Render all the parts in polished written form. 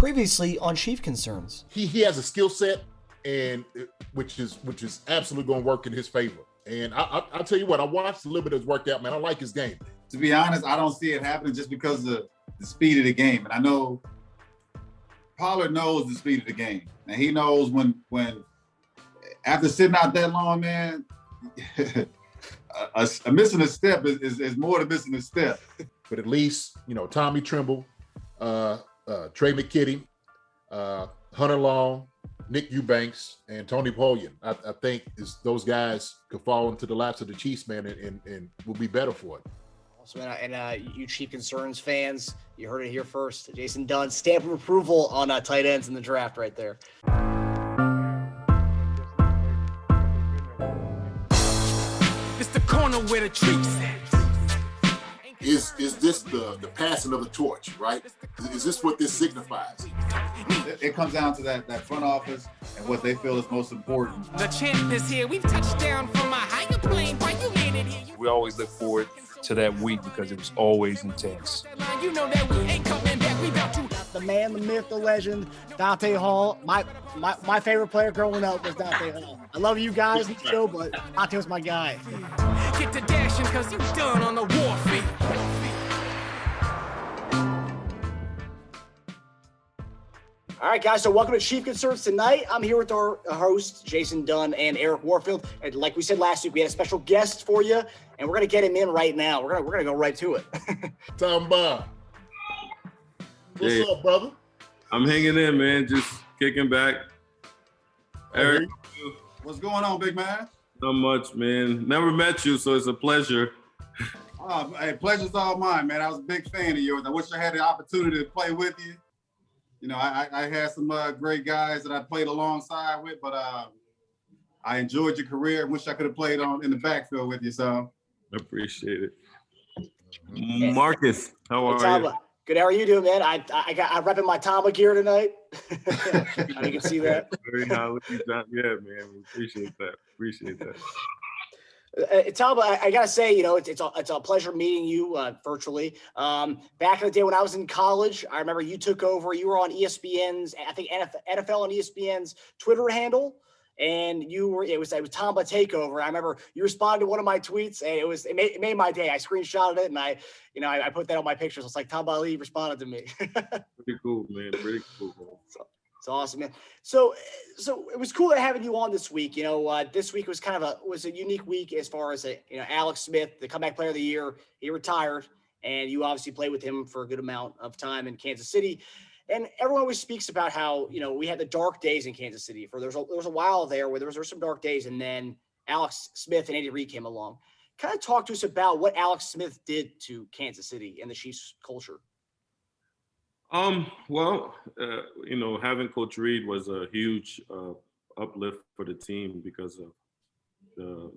Previously on Chief Concerns. He has a skill set, and which is absolutely going to work in his favor. And I'll tell you what, I watched a little bit of his workout, man. I like his game. To be honest, I don't see it happening just because of the speed of the game. And I know Pollard knows the speed of the game. And he knows when after sitting out that long, man, a missing a step is more than missing a step. But at least, Tommy Trimble, Trey McKitty, Hunter Long, Nick Eubanks, and Tony Polian. I think those guys could fall into the laps of the Chiefs, man, and will be better for it. Also, and you Chief Concerns fans, you heard it here first. Jason Dunn, stamp of approval on tight ends in the draft right there. It's the corner where the treats at. Is this the passing of the torch, right? Is this what this signifies? It comes down to that front office and what they feel is most important. The champ is here. We've touched down from a higher plane. Why you landed here? We always look forward to that week because it was always intense. You know that we ain't coming back. We about to. The man, the myth, the legend, Dante Hall. My favorite player growing up was Dante Hall. I love you guys, Joe, but Dante was my guy. Get to dashing because you done on the warfield. All right, guys, so welcome to Chief Concerns tonight. I'm here with our hosts, Jason Dunn and Eric Warfield. And like we said last week, we had a special guest for you, and we're going to get him in right now. We're gonna go right to it. Tamba. What's up, brother? I'm hanging in, man. Just kicking back. Eric. What's going on, big man? Not much, man. Never met you, so it's a pleasure. Hey, pleasure's all mine, man. I was a big fan of yours. I wish I had the opportunity to play with you. I had some great guys that I played alongside with, but I enjoyed your career. I wish I could have played in the backfield with you. So appreciate it. Marcus, how are you? Good. How are you doing, man? I'm repping my Tamba gear tonight. You can see that. Very highly done. Yeah, man. We appreciate that. Tamba, I gotta say, it's a pleasure meeting you virtually. Back in the day when I was in college, I remember you took over. You were on ESPN's, I think NFL on ESPN's Twitter handle, and it was Tamba Takeover. I remember you responded to one of my tweets, and it made my day. I screenshotted it, and I put that on my pictures. It's like Tamba Hali responded to me. Pretty cool, man. Pretty cool. It's awesome, man. So it was cool having you on this week. This week was was a unique week as far as Alex Smith, the comeback player of the year. He retired, and you obviously played with him for a good amount of time in Kansas City. And everyone always speaks about how we had the dark days in Kansas City. There was a while there where there was some dark days, and then Alex Smith and Andy Reid came along. Kind of talk to us about what Alex Smith did to Kansas City and the Chiefs culture. Having Coach Reid was a huge uplift for the team because of the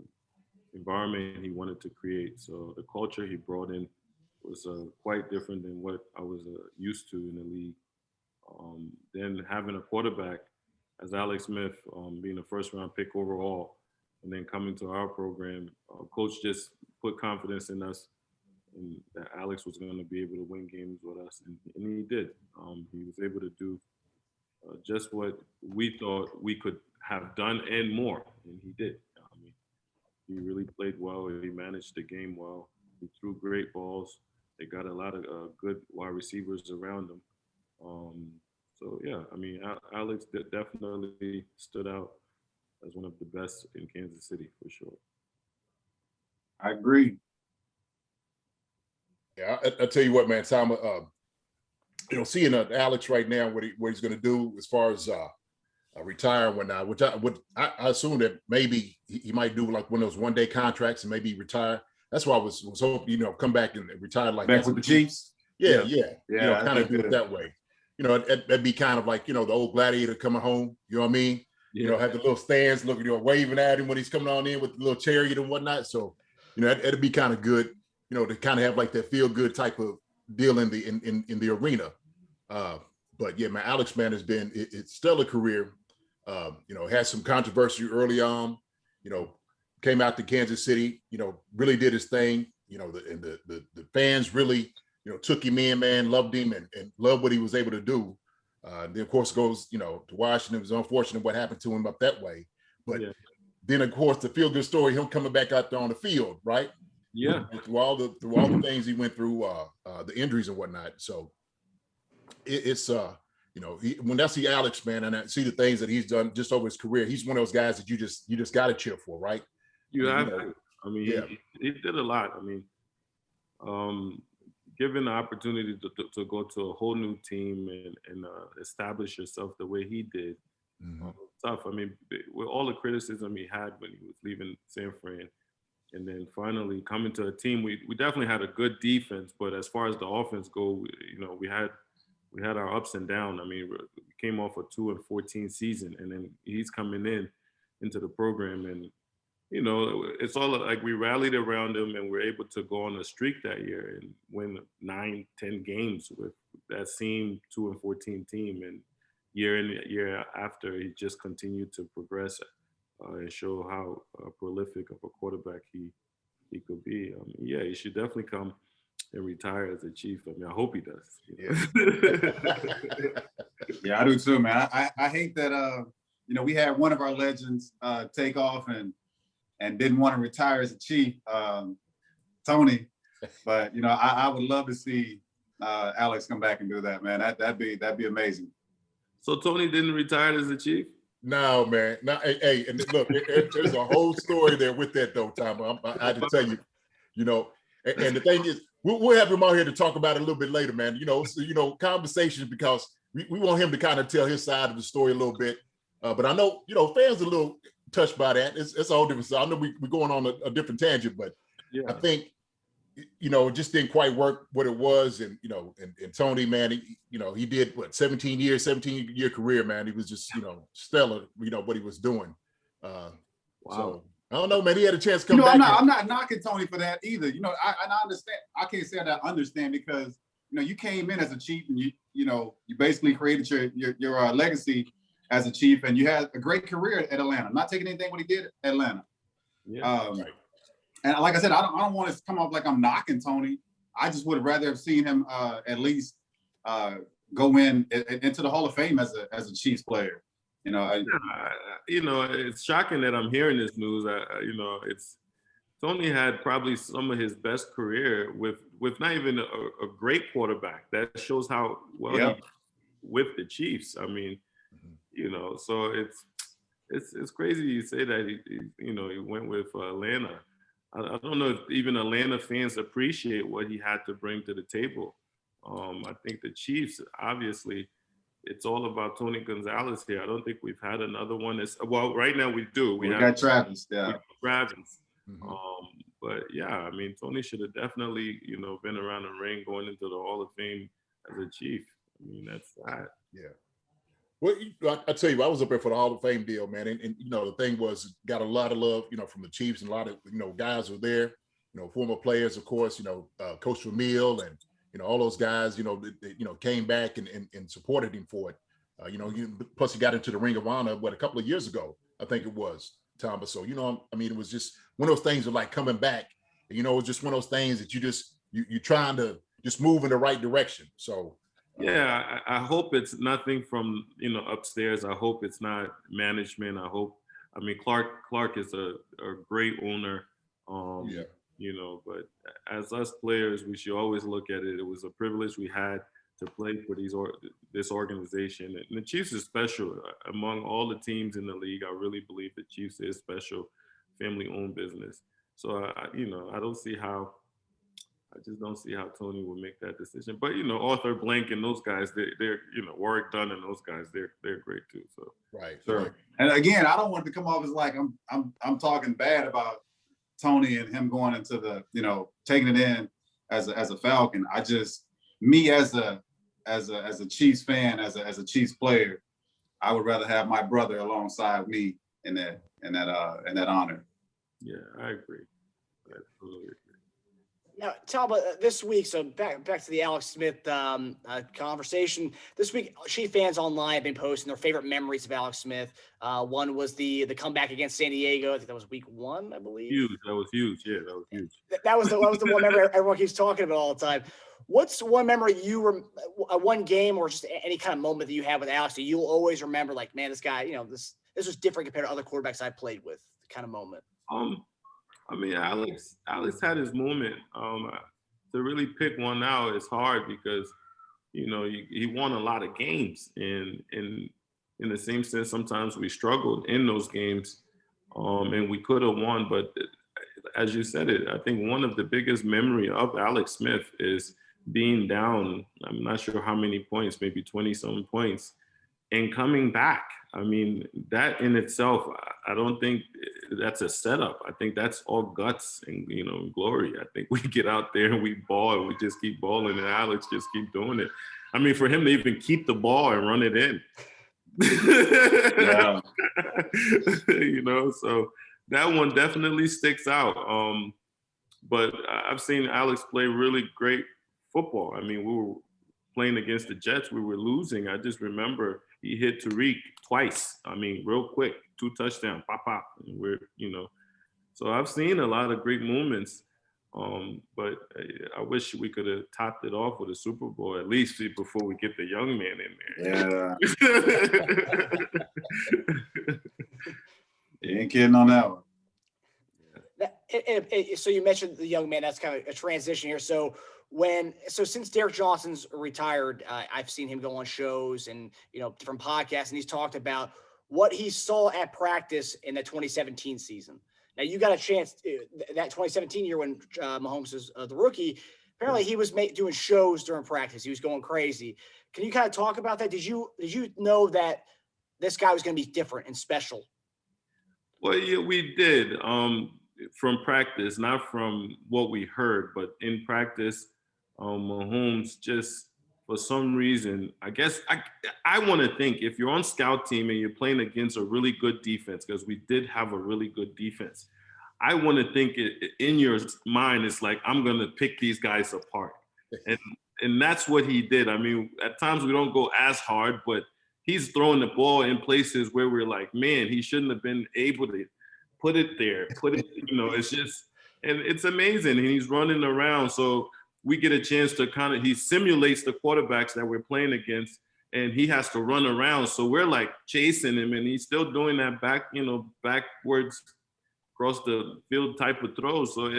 environment he wanted to create. So the culture he brought in was quite different than what I was used to in the league. Then having a quarterback as Alex Smith, being a first-round pick overall, and then coming to our program, Coach just put confidence in us and that Alex was going to be able to win games with us, and he did. He was able to do just what we thought we could have done and more, and he did. He really played well. He managed the game well. He threw great balls. They got a lot of good wide receivers around him. Alex definitely stood out as one of the best in Kansas City for sure. I agree. Yeah, I tell you what, man, Tom, seeing Alex right now, what he's going to do as far as retire and whatnot, which I assume that maybe he might do like one of those one-day contracts and maybe retire. That's why I was hoping, come back and retire like back with the Chiefs. Yeah. Kind of do it that way. That'd be kind of like, the old gladiator coming home, you know what I mean? Yeah. Have the little stands looking, waving at him when he's coming on in with the little chariot and whatnot. So, it'd be kind of good, to kind of have like that feel good type of deal in the arena. But yeah, man, Alex, man, has been it's stellar career. Had some controversy early on, came out to Kansas City, really did his thing, the fans really, took him in, man, loved him and loved what he was able to do. Then of course goes, to Washington. It was unfortunate what happened to him up that way. But Yeah. then of course the feel good story, him coming back out there on the field, right? Yeah. Through all the things he went through, the injuries and whatnot. So it's when I see Alex, man, and I see the things that he's done just over his career, he's one of those guys that you just got to cheer for, right? You have to. I mean, yeah. he did a lot. I mean, given the opportunity to go to a whole new team and establish yourself the way he did, tough. I mean, with all the criticism he had when he was leaving San Fran, and then finally coming to a team, we definitely had a good defense, but as far as the offense go, we had our ups and downs. I mean, we came off a 2-14 season, and then he's coming into the program, and it's all like we rallied around him, and we're able to go on a streak that year and win 9-10 games with that same 2-14 team, and year in year after, he just continued to progress and show how prolific of a quarterback he could be. Yeah, he should definitely come and retire as a Chief. I mean, I hope he does. Yeah, I do too, man. I hate that we had one of our legends take off and didn't want to retire as a Chief, Tony. But I would love to see Alex come back and do that, man. That'd be amazing. So Tony didn't retire as a Chief? No, man. No, hey, and look, there's a whole story there with that, though, Tom. I had to tell you, and the thing is, we'll have him out here to talk about it a little bit later, man. Conversations, because we want him to kind of tell his side of the story a little bit. But I know, fans are a little touched by that. It's all different. So I know we're going on a different tangent, but yeah. I think, it just didn't quite work what it was. And, and Tony, man, he did 17-year career, man. He was just, stellar, what he was doing. Wow. So I don't know, man. He had a chance to come back. I'm not knocking Tony for that either. I understand. I can't say that I understand, because, you came in as a Chief, and you basically created your legacy as a Chief, and you had a great career at Atlanta. I'm not taking anything what he did at Atlanta. Yeah. Right. And like I said, I don't want to come off like I'm knocking Tony. I just would rather have seen him at least go into the Hall of Fame as a Chiefs player. It's shocking that I'm hearing this news. Tony had probably some of his best career with not even a great quarterback. That shows how well he with the Chiefs. I mean, so it's crazy you say that he went with Atlanta. I don't know if even Atlanta fans appreciate what he had to bring to the table. I think the Chiefs, obviously, it's all about Tony Gonzalez here. I don't think we've had another one. Right now we do. We got Travis. Yeah. Travis. But yeah, I mean, Tony should have definitely, been around the ring going into the Hall of Fame as a Chief. I mean, that's sad. Yeah. Well, I tell you, I was up there for the Hall of Fame deal, man. And the thing was, got a lot of love, from the Chiefs, and a lot of, guys were there, former players, of course, Coach Vermeil and, all those guys, came back and supported him for it. Plus he got into the Ring of Honor, a couple of years ago, I think it was, Tamba. So, it was just one of those things of like coming back, it was just one of those things that you're trying to just move in the right direction. So, yeah, I hope it's nothing from, upstairs. I hope it's not management. Clark is a great owner, but as us players, we should always look at it. It was a privilege we had to play for this organization. And the Chiefs is special. Among all the teams in the league, I really believe the Chiefs is special, family-owned business. So, I just don't see how Tony would make that decision. But Arthur Blank and those guys, they're Warwick Dunn and those guys, they're great too. So right, sure. Right. And again, I don't want it to come off as like I'm talking bad about Tony and him going into the taking it in as a Falcon. I just me as a Chiefs fan, as a Chiefs player, I would rather have my brother alongside me in that honor. Yeah, I agree. I totally agree. Now, Tamba, this week, so back to the Alex Smith conversation. This week, Chief fans online have been posting their favorite memories of Alex Smith. One was the comeback against San Diego. I think that was week 1, I believe. Huge. That was huge. Yeah, that was huge. That was the one memory everyone keeps talking about all the time. What's one memory one game or just any kind of moment that you have with Alex that you'll always remember? Like, man, this guy, this was different compared to other quarterbacks I played with. Kind of moment. I mean, Alex had his moment. To really pick one out is hard because, he won a lot of games, and in the same sense, sometimes we struggled in those games, and we could have won. But as you said it, I think one of the biggest memory of Alex Smith is being down. I'm not sure how many points, maybe 20-some points, and coming back. I mean, that in itself, I don't think that's a setup. I think that's all guts and, glory. I think we get out there and we ball and we just keep balling, and Alex just keep doing it. I mean, for him to even keep the ball and run it in. Yeah. So that one definitely sticks out. But I've seen Alex play really great football. I mean, we were playing against the Jets. We were losing. I just remember he hit Tariq twice. I mean, real quick, 2 touchdowns, pop. And we're, so I've seen a lot of great moments. But I wish we could have topped it off with a Super Bowl, at least before we get the young man in there. Yeah. You ain't kidding on that one. So you mentioned the young man. That's kind of a transition here. So since Derek Johnson's retired, I've seen him go on shows and different podcasts, and he's talked about what he saw at practice in the 2017 season. Now you got a chance that 2017 year when Mahomes was the rookie. Apparently he was doing shows during practice. He was going crazy. Can you kind of talk about that? Did you know that this guy was going to be different and special? Well, yeah, we did. From practice, not from what we heard, but in practice, Mahomes just, for some reason, I guess I want to think if you're on scout team and you're playing against a really good defense, because we did have a really good defense, I want to think in your mind, it's like, I'm going to pick these guys apart. And that's what he did. I mean, at times we don't go as hard, but he's throwing the ball in places where we're like, man, he shouldn't have been able to put it there, it's just, and it's amazing. And he's running around. So we get a chance to he simulates the quarterbacks that we're playing against, and he has to run around. So we're like chasing him, and he's still doing that backwards across the field type of throws. So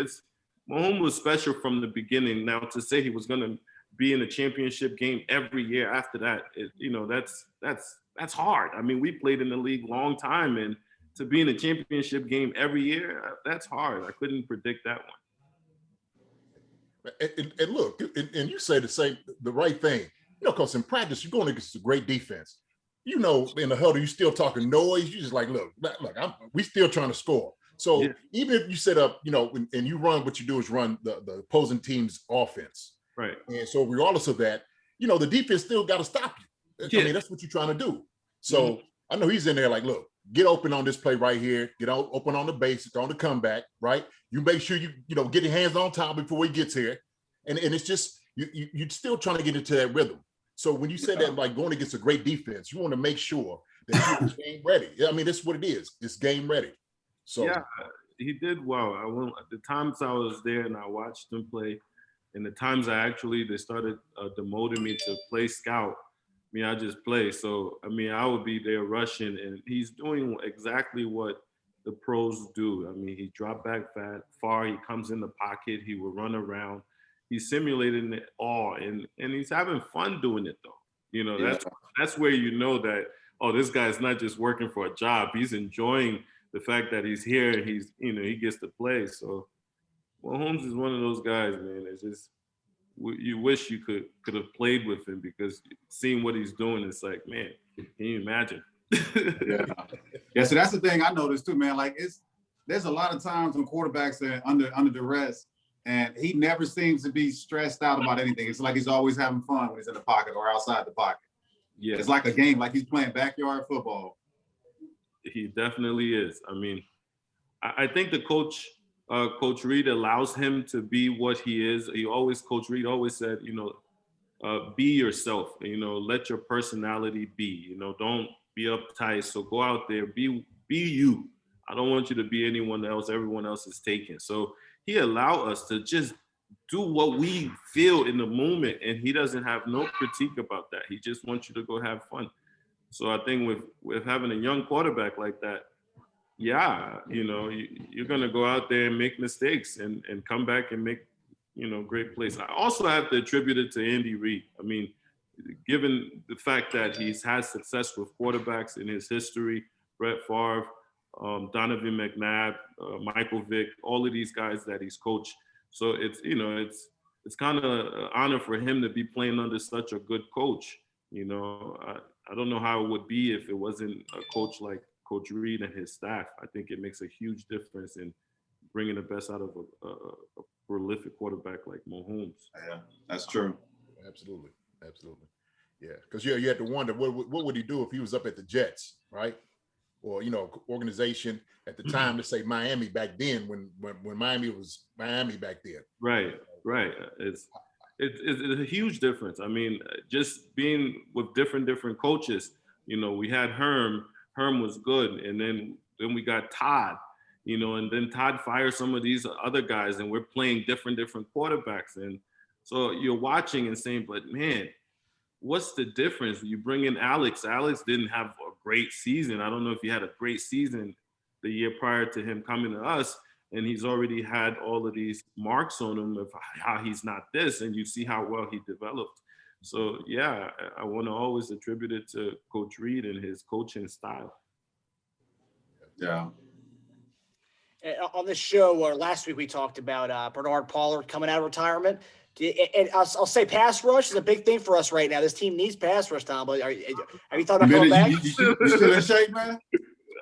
Mahomes was special from the beginning. Now to say he was going to be in a championship game every year after that, that's hard. I mean, we played in the league long time, and to be in a championship game every year, that's hard. I couldn't predict that one. And look, and you say the right thing, because in practice, you're going against a great defense. In the huddle, you're still talking noise. You just like, look, we still trying to score. So yeah. Even if you set up, and you run, what you do is run the opposing team's offense. Right. And so regardless of that, the defense still got to stop you. Yeah. I mean, that's what you're trying to do. So I know he's in there like, look, get open on this play right here. Get open on the basic, on the comeback, right? You make sure you get your hands on top before he gets here. And it's just, you're still trying to get into that rhythm. So when you say that, like going against a great defense, you want to make sure that you're game ready. I mean, that's what it is. It's game ready. So yeah, he did well. The times I was there and I watched him play, and the times they started demoting me to play scout. I mean, I just play. So, I mean, I would be there rushing, and he's doing exactly what the pros do. I mean, he dropped back far. He comes in the pocket. He will run around. He's simulating it all, and he's having fun doing it, though. That's where that, this guy's not just working for a job. He's enjoying the fact that he's here and he gets to play. So, Mahomes is one of those guys, man. It's just, you wish you could have played with him, because seeing what he's doing, it's like, man, can you imagine? Yeah. So that's the thing I noticed too, man. Like there's a lot of times when quarterbacks are under duress, and he never seems to be stressed out about anything. It's like he's always having fun when he's in the pocket or outside the pocket. Yeah, it's like a game, like he's playing backyard football. He definitely is. I mean, I think the coach Coach Reed allows him to be what he is. Coach Reed always said, be yourself, let your personality be, don't be uptight. So go out there, be you. I don't want you to be anyone else. Everyone else is taken. So he allowed us to just do what we feel in the moment. And he doesn't have no critique about that. He just wants you to go have fun. So I think with having a young quarterback like that, yeah, you're going to go out there and make mistakes and come back and make, great plays. I also have to attribute it to Andy Reid. I mean, given the fact that he's had success with quarterbacks in his history, Brett Favre, Donovan McNabb, Michael Vick, all of these guys that he's coached. So it's kind of an honor for him to be playing under such a good coach. I don't know how it would be if it wasn't a coach like Coach Reed and his staff. I think it makes a huge difference in bringing the best out of a prolific quarterback like Mahomes. Yeah, that's true. Absolutely. Yeah, because you had to wonder what would he do if he was up at the Jets, right? Or organization at the time, let's say Miami back then, when Miami was Miami back then. Right. It's a huge difference. I mean, just being with different coaches. We had Herm. Herm was good, and then we got Todd. And then Todd fired some of these other guys, and we're playing different quarterbacks. And so you're watching and saying, but man, what's the difference? You bring in Alex. Alex didn't have a great season. I don't know if he had a great season the year prior to him coming to us, and he's already had all of these marks on him of how he's not this, and you see how well he developed. So, yeah, I want to always attribute it to Coach Reed and his coaching style. Yeah. On this show, or last week, we talked about Bernard Pollard coming out of retirement. And I'll say pass rush is a big thing for us right now. This team needs pass rush, Tom. But have you thought about coming back? You still in shape, man?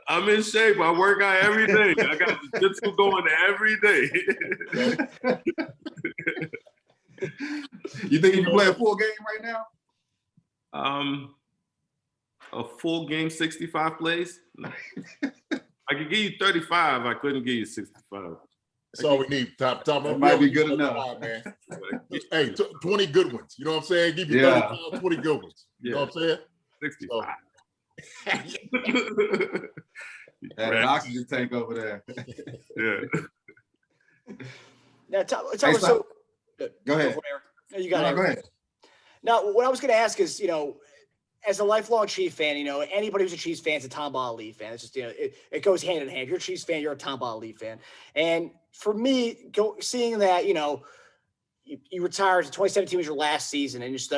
I'm in shape. I work out every day. I got the jiu-jitsu going every day. You think you can play a full game right now? A full game, 65 plays? I could give you 35. I couldn't give you 65. That's all we need. Top. That might be good enough, man. Hey, 20 good ones. You know what I'm saying? Give you 35, 20 good ones. You know what I'm saying? 65. Had an oxygen tank over there. Yeah. Now, Tom, Hey, so go ahead. No, you got it. Go ahead. Now, what I was going to ask is, as a lifelong Chiefs fan, anybody who's a Chiefs fan is a Tamba Hali fan. It's just, it goes hand in hand. If you're a Chiefs fan, you're a Tamba Hali fan. And for me, seeing that, you retired, 2017 was your last season, and just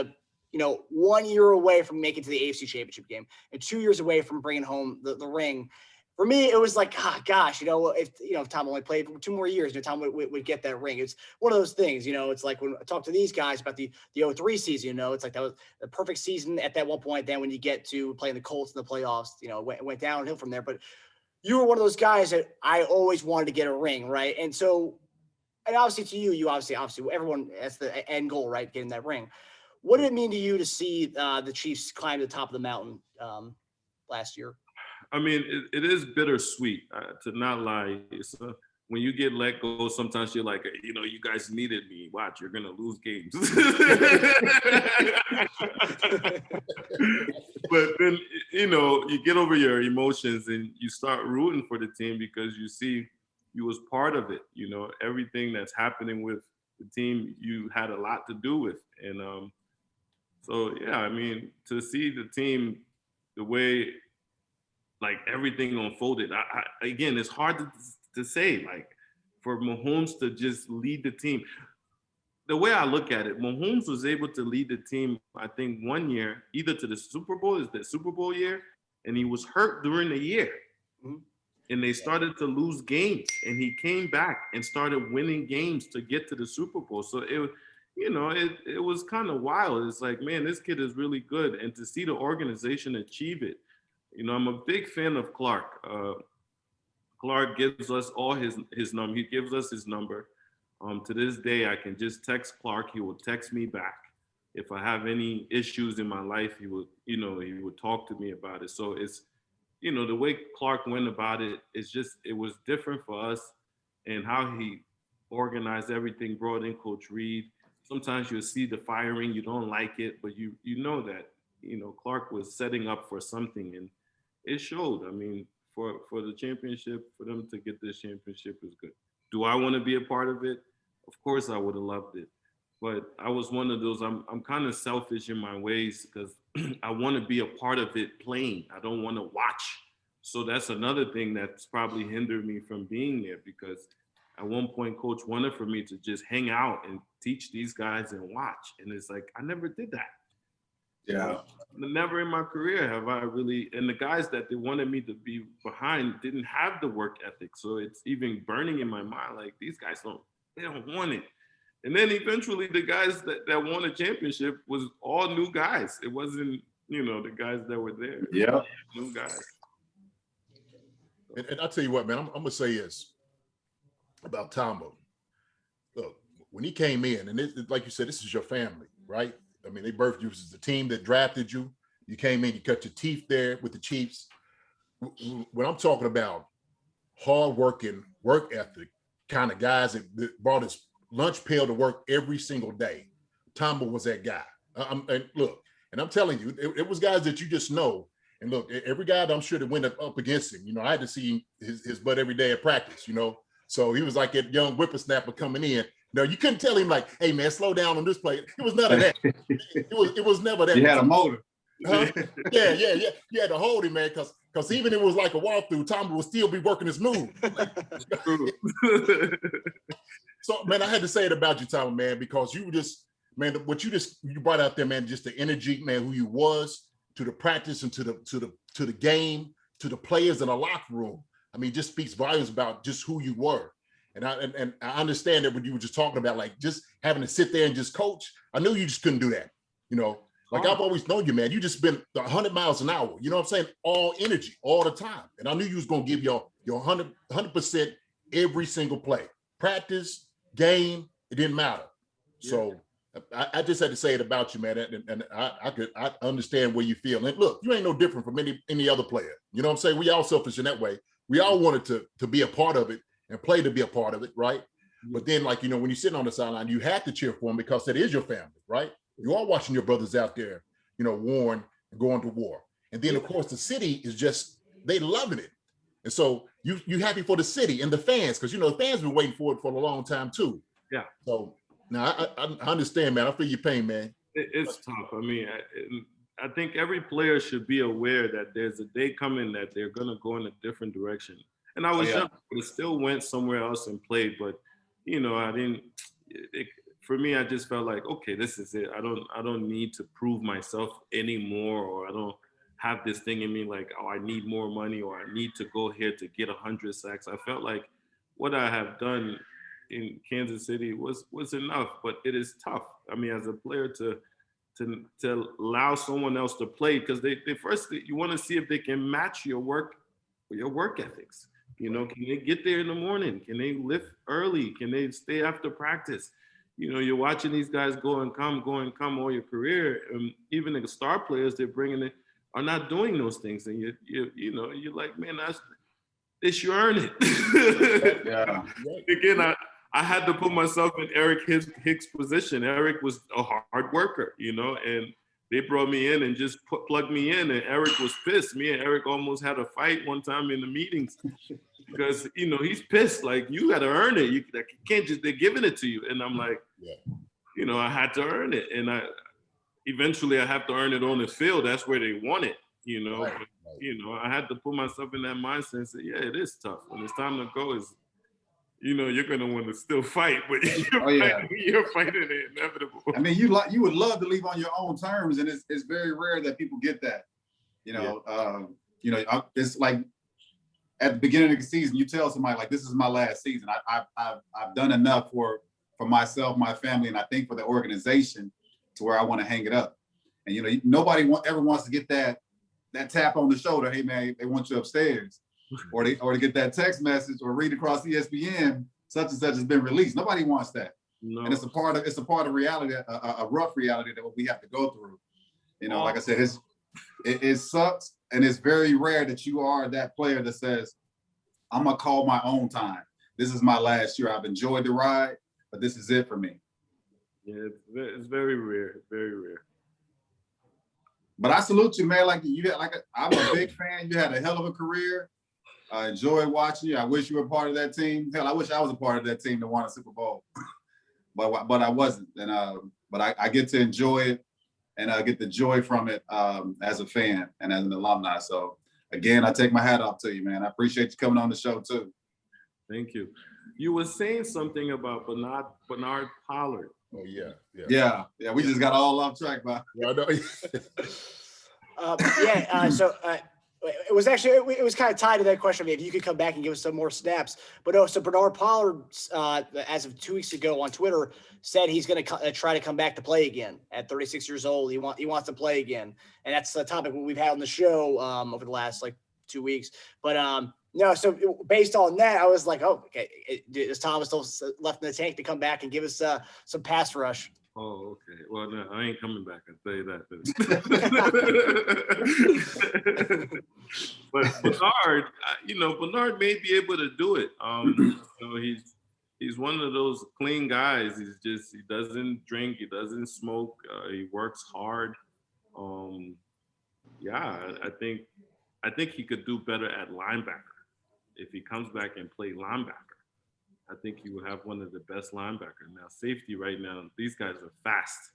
1 year away from making it to the AFC Championship game, and 2 years away from bringing home the ring. For me, it was like, gosh, if Tom only played for 2 more years, Tom would get that ring. It's one of those things, it's like when I talk to these guys about the 03 season, it's like that was the perfect season at that one point. Then when you get to playing the Colts in the playoffs, went downhill from there. But you were one of those guys that I always wanted to get a ring, right? And so, and obviously to you obviously everyone, that's the end goal, right? Getting that ring. What did it mean to you to see the Chiefs climb to the top of the mountain last year? I mean, it is bittersweet, to not lie. When you get let go, sometimes you're like, you guys needed me. Watch, you're going to lose games. But then, you get over your emotions and you start rooting for the team because you see you was part of it. Everything that's happening with the team, you had a lot to do with. And so, yeah, I mean, to see the team the way like everything unfolded. Again, it's hard to say, like, for Mahomes to just lead the team. The way I look at it, Mahomes was able to lead the team, I think, 1 year, either to the Super Bowl, is the Super Bowl year, and he was hurt during the year. Mm-hmm. And they started to lose games, and he came back and started winning games to get to the Super Bowl. So it was kind of wild. It's like, man, this kid is really good. And to see the organization achieve it, I'm a big fan of Clark. Clark gives us all his number. He gives us his number. To this day, I can just text Clark. He will text me back. If I have any issues in my life, he would talk to me about it. So it's, the way Clark went about it, it was different for us. and how he organized everything, brought in Coach Reed. Sometimes you'll see the firing, you don't like it, but you know that, Clark was setting up for something, and it showed. I mean, for the championship, for them to get this championship is good. Do I want to be a part of it? Of course I would have loved it. But I was one of those, I'm kind of selfish in my ways because I want to be a part of it playing. I don't want to watch. So that's another thing that's probably hindered me from being there, because at one point, Coach wanted for me to just hang out and teach these guys and watch. And it's like, I never did that. Yeah. Never in my career have I really, and the guys that they wanted me to be behind didn't have the work ethic. So it's even burning in my mind, like these guys they don't want it. And then eventually the guys that won a championship was all new guys. It wasn't, the guys that were there. Yeah. New guys. And I'll tell you what, man, I'm gonna say this about Tamba. Look, when he came in, and like you said, this is your family, right? I mean, they birthed you. This is the team that drafted you. You came in, you cut your teeth there with the Chiefs. When I'm talking about hard-working, work ethic kind of guys that brought his lunch pail to work every single day, Tamba was that guy. And look, and I'm telling you, it was guys that you just know. And look, every guy that I'm sure that went up against him, I had to see his butt every day at practice, So he was like that young whippersnapper coming in. No, you couldn't tell him like, "Hey man, slow down on this play." It was none of that. It was never that. He had a motor. Huh? Yeah. You had to hold him, man, because even if it was like a walkthrough, Tom would still be working his move. So man, I had to say it about you, Tom, man, because you just, man, what you brought out there, man, just the energy, man, who you was to the practice and to the game, to the players in the locker room. I mean, just speaks volumes about just who you were. And I understand that when you were just talking about like just having to sit there and just coach, I knew you just couldn't do that. Like I've always known you, man. You just been 100 miles an hour. You know what I'm saying? All energy, all the time. And I knew you was gonna give your 100% every single play, practice, game. It didn't matter. Yeah. So I just had to say it about you, man. And I understand where you feel. And look, you ain't no different from any other player. You know what I'm saying? We all selfish in that way. We all wanted to be a part of it and play to be a part of it, right? But then, like, when you're sitting on the sideline, you have to cheer for them because that is your family, right? You are watching your brothers out there, warring and going to war. And then, of course, the city is just, they loving it. And so you happy for the city and the fans, because, the fans been waiting for it for a long time, too. Yeah. So now I understand, man. I feel your pain, man. It's tough. I mean, I think every player should be aware that there's a day coming that they're going to go in a different direction. And I was young, but still went somewhere else and played. But, I didn't, for me, I just felt like, okay, this is it. I don't need to prove myself anymore, or I don't have this thing in me like, oh, I need more money, or I need to go here to get 100 sacks. I felt like what I have done in Kansas City was enough, but it is tough. I mean, as a player to allow someone else to play, because they first, you want to see if they can match your work ethics. Can they get there in the morning? Can they lift early? Can they stay after practice? You're watching these guys go and come all your career. Even the star players they're bringing in are not doing those things. And you're like, man, it's you earn it. Yeah. Again, I had to put myself in Eric Hicks' position. Eric was a hard worker, and they brought me in and just plugged me in, and Eric was pissed. Me and Eric almost had a fight one time in the meetings because, he's pissed. Like, you got to earn it. You can't just, they're giving it to you. And I'm like, I had to earn it. And eventually I have to earn it on the field. That's where they want it, Right. But, I had to put myself in that mindset and say, yeah, it is tough. When it's time to go, you're going to want to still fight, but you're fighting the inevitable. I mean, you would love to leave on your own terms, and it's very rare that people get that. It's like at the beginning of the season, you tell somebody like, "This is my last season. I've done enough for myself, my family, and I think for the organization to where I want to hang it up." And nobody ever wants to get that tap on the shoulder. Hey man, they want you upstairs. or to get that text message or read across ESPN, such and such has been released. Nobody wants that. No. And it's a part of reality, a rough reality that we have to go through. Like I said, it sucks, and it's very rare that you are that player that says, I'm gonna call my own time. this is my last year. I've enjoyed the ride, but this is it for me. Yeah, it's very rare, very rare. But I salute you, man. Like you had, I'm a big fan. You had a hell of a career. I enjoyed watching you. I wish you were part of that team. Hell, I wish I was a part of that team that won a Super Bowl, but I wasn't. And but I get to enjoy it, and I get the joy from it as a fan and as an alumni. So again, I take my hat off to you, man. I appreciate you coming on the show too. Thank you. You were saying something about Bernard Pollard. Oh yeah. We just got all off track, but Yeah, I know. So it was actually it was kind of tied to that question. I mean, if you could come back and give us some more snaps, but no. So Bernard Pollard, as of 2 weeks ago on Twitter, said he's going to try to come back to play again at 36 years old. He wants to play again, and that's the topic we've had on the show over the last 2 weeks. But no, so based on that, I was like, oh, okay, is Thomas still left in the tank to come back and give us some pass rush? Oh, okay. Well, no, I ain't coming back. I'll tell you that. But Bernard, Bernard may be able to do it. He's one of those clean guys. He doesn't drink, he doesn't smoke, he works hard. I think he could do better at linebacker. If he comes back and play linebacker, I think he will have one of the best linebackers. Now, safety right now, these guys are fast.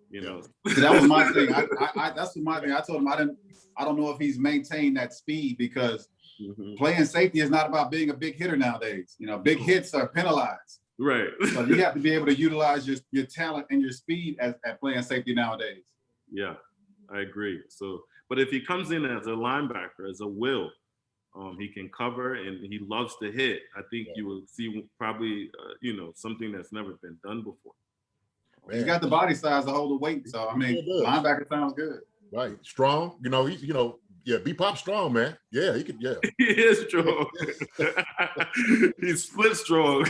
That was my thing. That's my thing. I told him I don't know if he's maintained that speed because playing safety is not about being a big hitter nowadays. Big hits are penalized. Right. So you have to be able to utilize your talent and your speed at playing safety nowadays. Yeah, I agree. So, but if he comes in as a linebacker, as a will, he can cover and he loves to hit. I think you will see probably, something that's never been done before. He's got the body size to hold the weight. So, linebacker sounds good. Right. Strong. B-Pop strong, man. Yeah, he could, yeah. He is strong. He's split strong.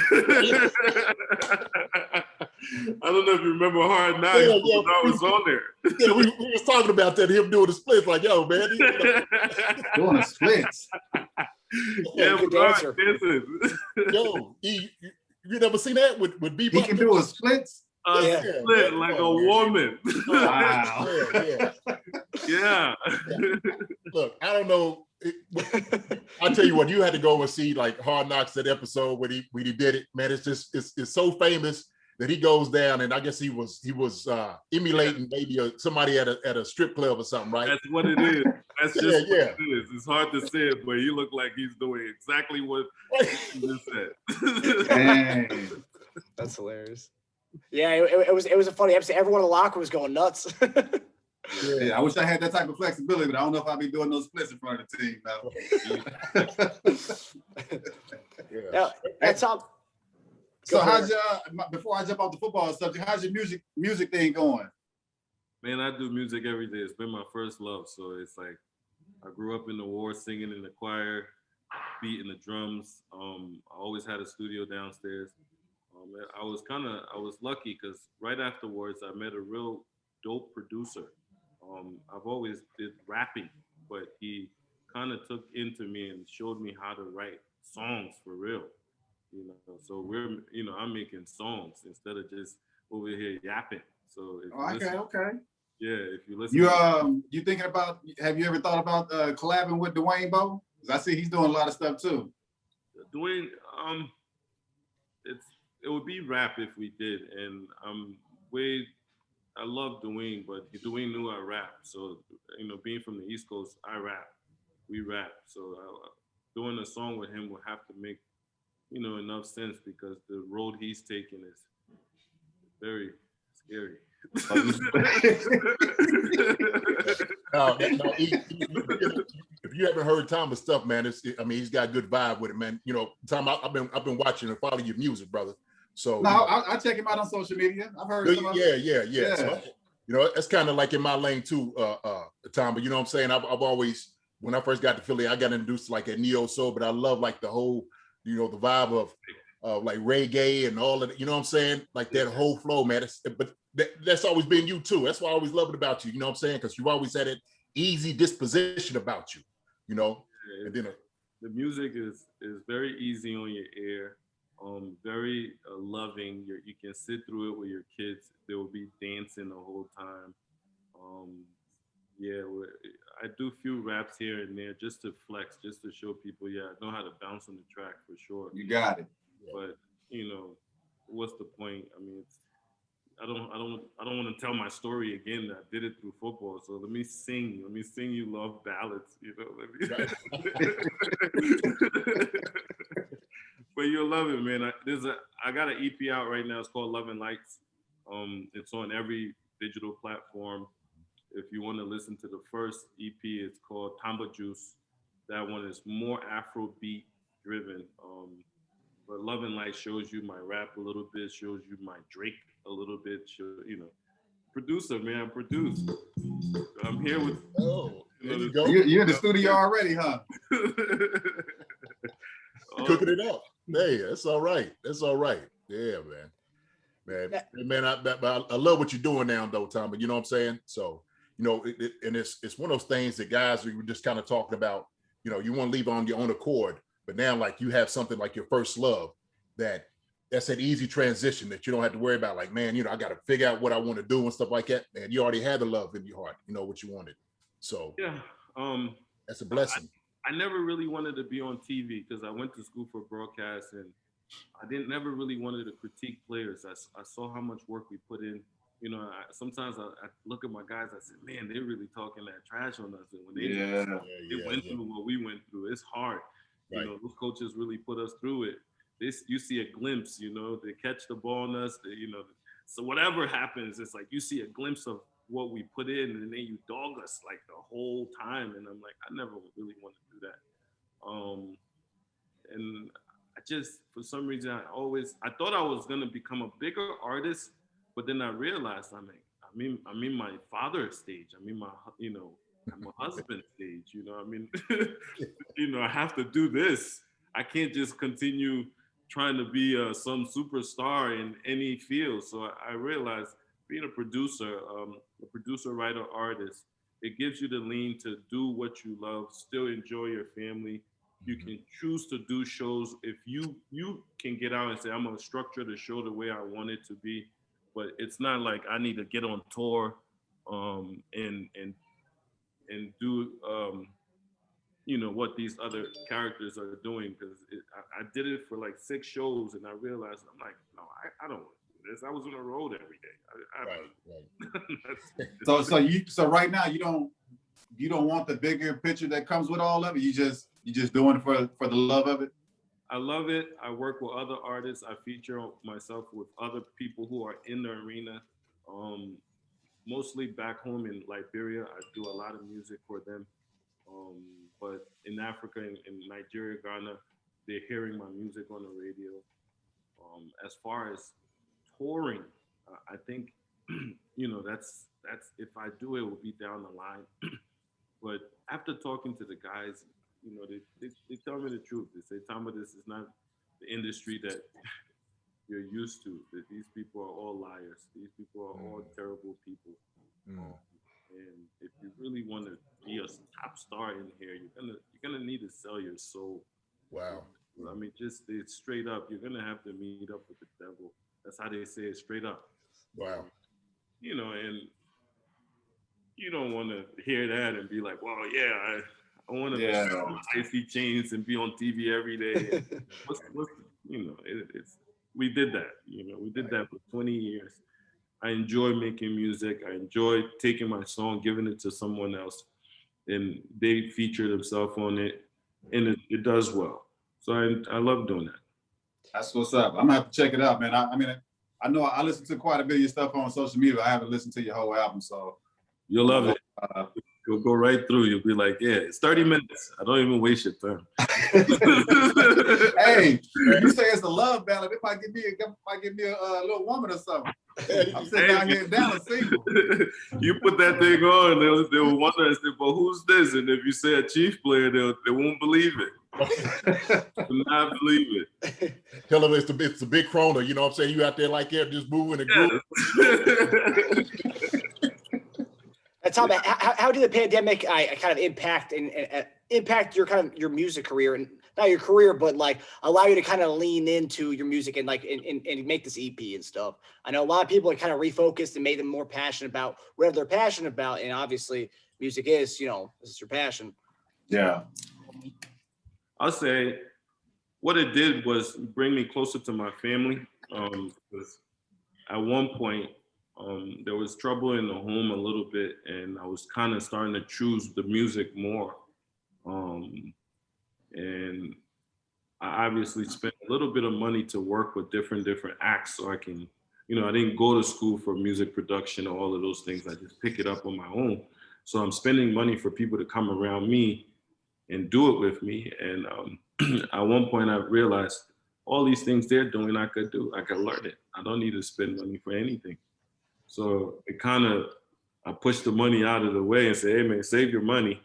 I don't know if you remember Hard Knocks. I was on there. Yeah, we was talking about that, him doing the splits, like, yo, man. Doing the splits. Yeah, good dancer. Yo, you never seen that with B-Pop? He can do a splits? Split like a woman. Wow. Yeah. Look, I don't know. I'll tell you what, you had to go and see Hard Knocks, that episode when he did it. Man, it's so famous that he goes down, and I guess he was emulating maybe somebody at a strip club or something, right? That's what it is. That's just what it is. It's hard to say it, but he looked like he's doing exactly what you just said. Dang. That's hilarious. Yeah, it was a funny episode. Everyone in the locker was going nuts. Yeah, I wish I had that type of flexibility, but I don't know if I'd be doing those splits in front of the team. Now, that's how. So how's before I jump off the football subject, how's your music thing going? Man, I do music every day. It's been my first love. So it's like I grew up in the war, singing in the choir, beating the drums. I always had a studio downstairs. I was lucky because right afterwards I met a real dope producer. I've always did rapping, but he kind of took into me and showed me how to write songs for real. So I'm making songs instead of just over here yapping. So okay. Yeah, if you listen, you thinking about? Have you ever thought about collabing with Dwayne Bowe? Because I see he's doing a lot of stuff too. Dwayne, it would be rap if we did, and I love Dwayne, but Dwayne knew I rap. So being from the East Coast, I rap. We rap. So doing a song with him will have to make enough sense because the road he's taking is very scary. No, if you haven't heard Thomas stuff, man, he's got a good vibe with it, man. Tom, I've been watching and following your music, brother. So no, I check him out on social media. I've heard. Yeah. So, that's kind of like in my lane too, Tom. But you know what I'm saying? I've always, when I first got to Philly, I got introduced to a neo soul, but I love the whole, the vibe of reggae and all of it. You know what I'm saying? That whole flow, man. But that's always been you too. That's what I always loved about you. You know what I'm saying? Because you've always had that easy disposition about you. And then the music is very easy on your ear, very loving. You can sit through it with your kids. They will be dancing the whole time. Um, yeah, I do few raps here and there just to flex, just to show people, yeah, I know how to bounce on the track for sure. You got it. But what's the point? I mean, I don't want to tell my story again that I did it through football. So let me sing you love ballads. But you'll love it, man. I got an EP out right now. It's called Love and Lights. It's on every digital platform. If you want to listen to the first EP, it's called Tamba Juice. That one is more Afrobeat driven. But Love and Light shows you my rap a little bit, shows you my Drake a little bit. Producer, man, produce. I'm here with. Oh, there you go. You're in the studio already, huh? Cooking it up. Hey, that's all right. That's all right. Yeah, man. I love what you're doing now, though, Tom. But you know what I'm saying? So, and it's one of those things that guys we were just kind of talking about. You want to leave on your own accord, but now like you have something like your first love that's an easy transition that you don't have to worry about. Like, man, I got to figure out what I want to do and stuff like that. Man, you already had the love in your heart. You know what you wanted. So yeah, that's a blessing. I never really wanted to be on TV because I went to school for broadcast and I never really wanted to critique players. I saw how much work we put in. Sometimes I look at my guys, I said, man, they're really talking that trash on us. And when they went through what we went through, it's hard. Right. Those coaches really put us through it. You see a glimpse, they catch the ball on us, so whatever happens, it's like you see a glimpse of what we put in and then you dog us like the whole time. And I'm like, I never really want to do that. And I just, for some reason, I thought I was going to become a bigger artist, but then I realized I'm in my father's stage. I'm in my, I'm a husband stage, I have to do this. I can't just continue trying to be some superstar in any field. So I realized being a producer, writer, artist, it gives you the lean to do what you love, still enjoy your family. You can choose to do shows. If you can get out and say, I'm gonna structure the show the way I want it to be, but it's not like I need to get on tour and do what these other characters are doing, because I did it for like 6 shows and I realized I'm like, no, I don't want to do this. I was on the road every day. Right. So right now you don't want the bigger picture that comes with all of it. You just doing it for the love of it. I love it. I work with other artists. I feature myself with other people who are in the arena. Mostly back home in Liberia, I do a lot of music for them. But in Africa, in Nigeria, Ghana, they're hearing my music on the radio. As far as touring, I think, that's if I do it, will be down the line. But after talking to the guys, they tell me the truth. They say, Tamba, this is not the industry that you're used to. That these people are all liars. These people are all terrible people. And if you really want to be a top star in here, you're gonna need to sell your soul. Wow. I mean, it's straight up. You're gonna have to meet up with the devil. That's how they say it, straight up. Wow. And you don't want to hear that and be like, well, yeah, I want to be icy chains and be on TV every day. We did that. We did that for 20 years. I enjoy making music. I enjoy taking my song, giving it to someone else, and they feature themselves on it, and it does well. So I love doing that. That's what's up. I'm gonna have to check it out, man. I know I listen to quite a bit of your stuff on social media. I haven't listened to your whole album, so you'll love it. You'll go right through. You'll be like, yeah, it's 30 minutes. I don't even waste your time. Hey, you say it's a love ballad. It might give me a little woman or something. I'm sitting down here in Dallas single. You put that thing on, they will wonder and say, "But who's this?" And if you say a Chief player, they won't believe it. Will not believe it. Tell them it's the big Corona. You know what I'm saying? You out there like that, just moving and grooving. Tell me, how did the pandemic kind of impact and impact your kind of your music career, and not your career, but like allow you to kind of lean into your music and like and make this EP and stuff? I know a lot of people are kind of refocused and made them more passionate about whatever they're passionate about, and obviously music is, this is your passion. Yeah. I'll say what it did was bring me closer to my family. Because at one point, there was trouble in the home a little bit, and I was kind of starting to choose the music more. And I obviously spent a little bit of money to work with different acts so I can, I didn't go to school for music production or all of those things. I just pick it up on my own. So I'm spending money for people to come around me and do it with me. And at one point I realized all these things they're doing, I could do. I could learn it. I don't need to spend money for anything. So I pushed the money out of the way and say, hey man, save your money,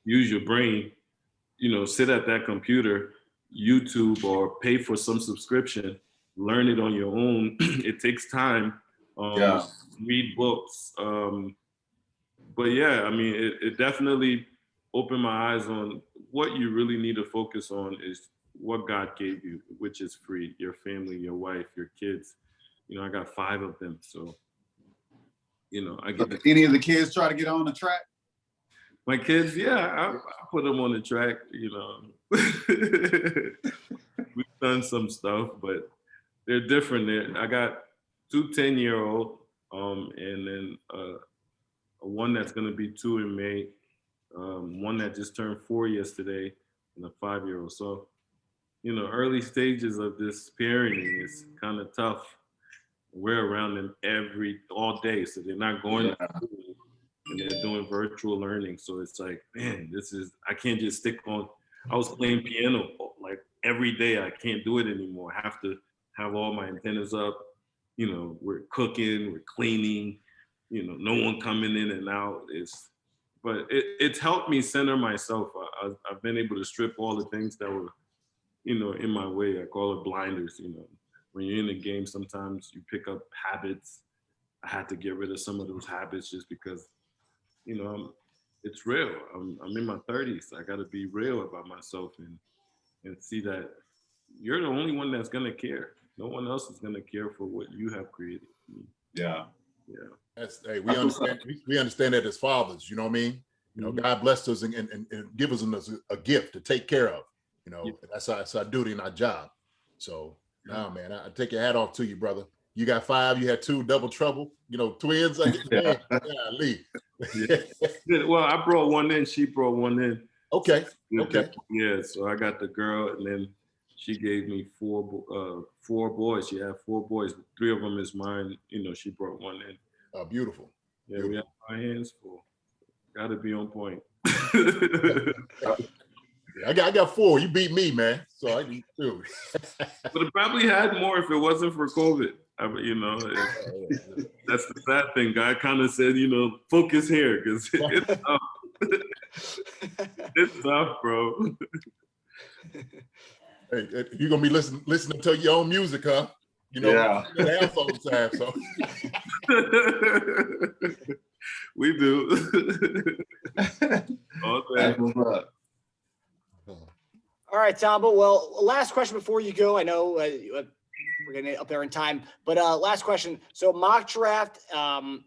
use your brain, sit at that computer, YouTube, or pay for some subscription, learn it on your own. It takes time. Read books. But yeah, I mean, it definitely opened my eyes on what you really need to focus on is what God gave you, which is free, your family, your wife, your kids. I got 5 of them. So, I get any of the kids try to get on the track? My kids, yeah, I put them on the track, We've done some stuff, but they're different. I got 2 10-year-old, and then one that's gonna be 2 in May, one that just turned 4 yesterday, and a 5-year-old. So, early stages of this parenting is kind of tough. We're around them all day, so they're not going to school, and they're doing virtual learning. So it's like, man, I can't just stick on. I was playing piano like every day. I can't do it anymore. I have to have all my antennas up. We're cooking, we're cleaning, no one coming in and out. But it's helped me center myself. I've been able to strip all the things that were, in my way. I call it blinders. When you're in the game, sometimes you pick up habits. I had to get rid of some of those habits just because, it's real. I'm in my 30s. I got to be real about myself and see that you're the only one that's gonna care. No one else is gonna care for what you have created. Yeah. Hey, we understand. We understand that as fathers. You know what I mean? God blessed us and give us a gift to take care of. That's our duty and our job. So, man, I take your hat off to you, brother. You got 5. You had 2, double trouble. Twins. Lee. Well, I brought one in. She brought one in. Okay. Yeah. So I got the girl, and then she gave me 4 boys. She had 4 boys. 3 of them is mine. She brought one in. Oh, beautiful. Yeah, we have our hands full. Got to be on point. I got 4. You beat me, man. So I need 2. But it probably had more if it wasn't for COVID. That's the sad thing. God kind of said, focus here because it's tough. It's tough, bro. Hey, you're gonna be listening to your own music, huh? The house all the time. So we do. Okay. All right, Tamba. Well, last question before you go. I know we're getting up there in time, but last question. So mock draft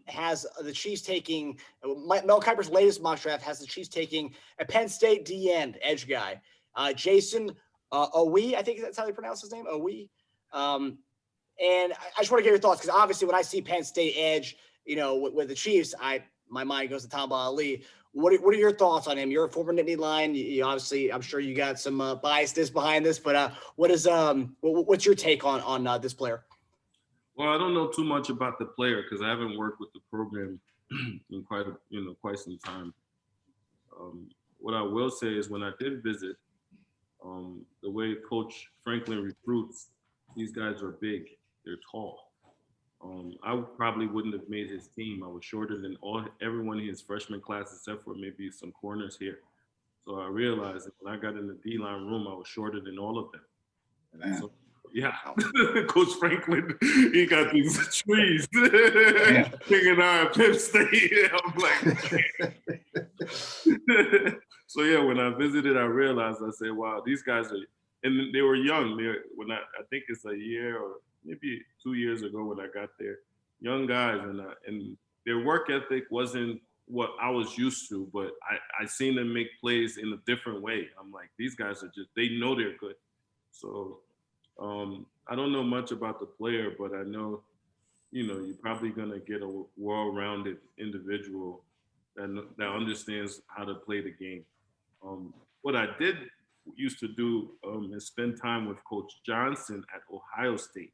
has the Chiefs taking Mel Kiper's latest mock draft has the Chiefs taking a Penn State D-end edge guy, Jason Owe. I think that's how they pronounce his name, Owe. And I just want to get your thoughts because obviously when I see Penn State edge, with the Chiefs, my mind goes to Tamba Hali. What are your thoughts on him? You're a former Nittany Lion. You obviously, I'm sure you got some biasness behind this, but what's your take on this player? Well, I don't know too much about the player because I haven't worked with the program in quite some time. What I will say is when I did visit, the way Coach Franklin recruits, these guys are big. They're tall. I probably wouldn't have made his team. I was shorter than everyone in his freshman class except for maybe some corners here. So I realized that when I got in the D-line room, I was shorter than all of them. So, yeah, Coach Franklin, he got these trees hanging out at Penn State. I'm like, So yeah, when I visited, I realized, I said, wow, these guys are, and they were young. I think it's a year or maybe 2 years ago when I got there, young guys, and their work ethic wasn't what I was used to, but I seen them make plays in a different way. I'm like, these guys are they know they're good. So I don't know much about the player, but I know, you're probably gonna get a well-rounded individual that understands how to play the game. What I did used to do is spend time with Coach Johnson at Ohio State.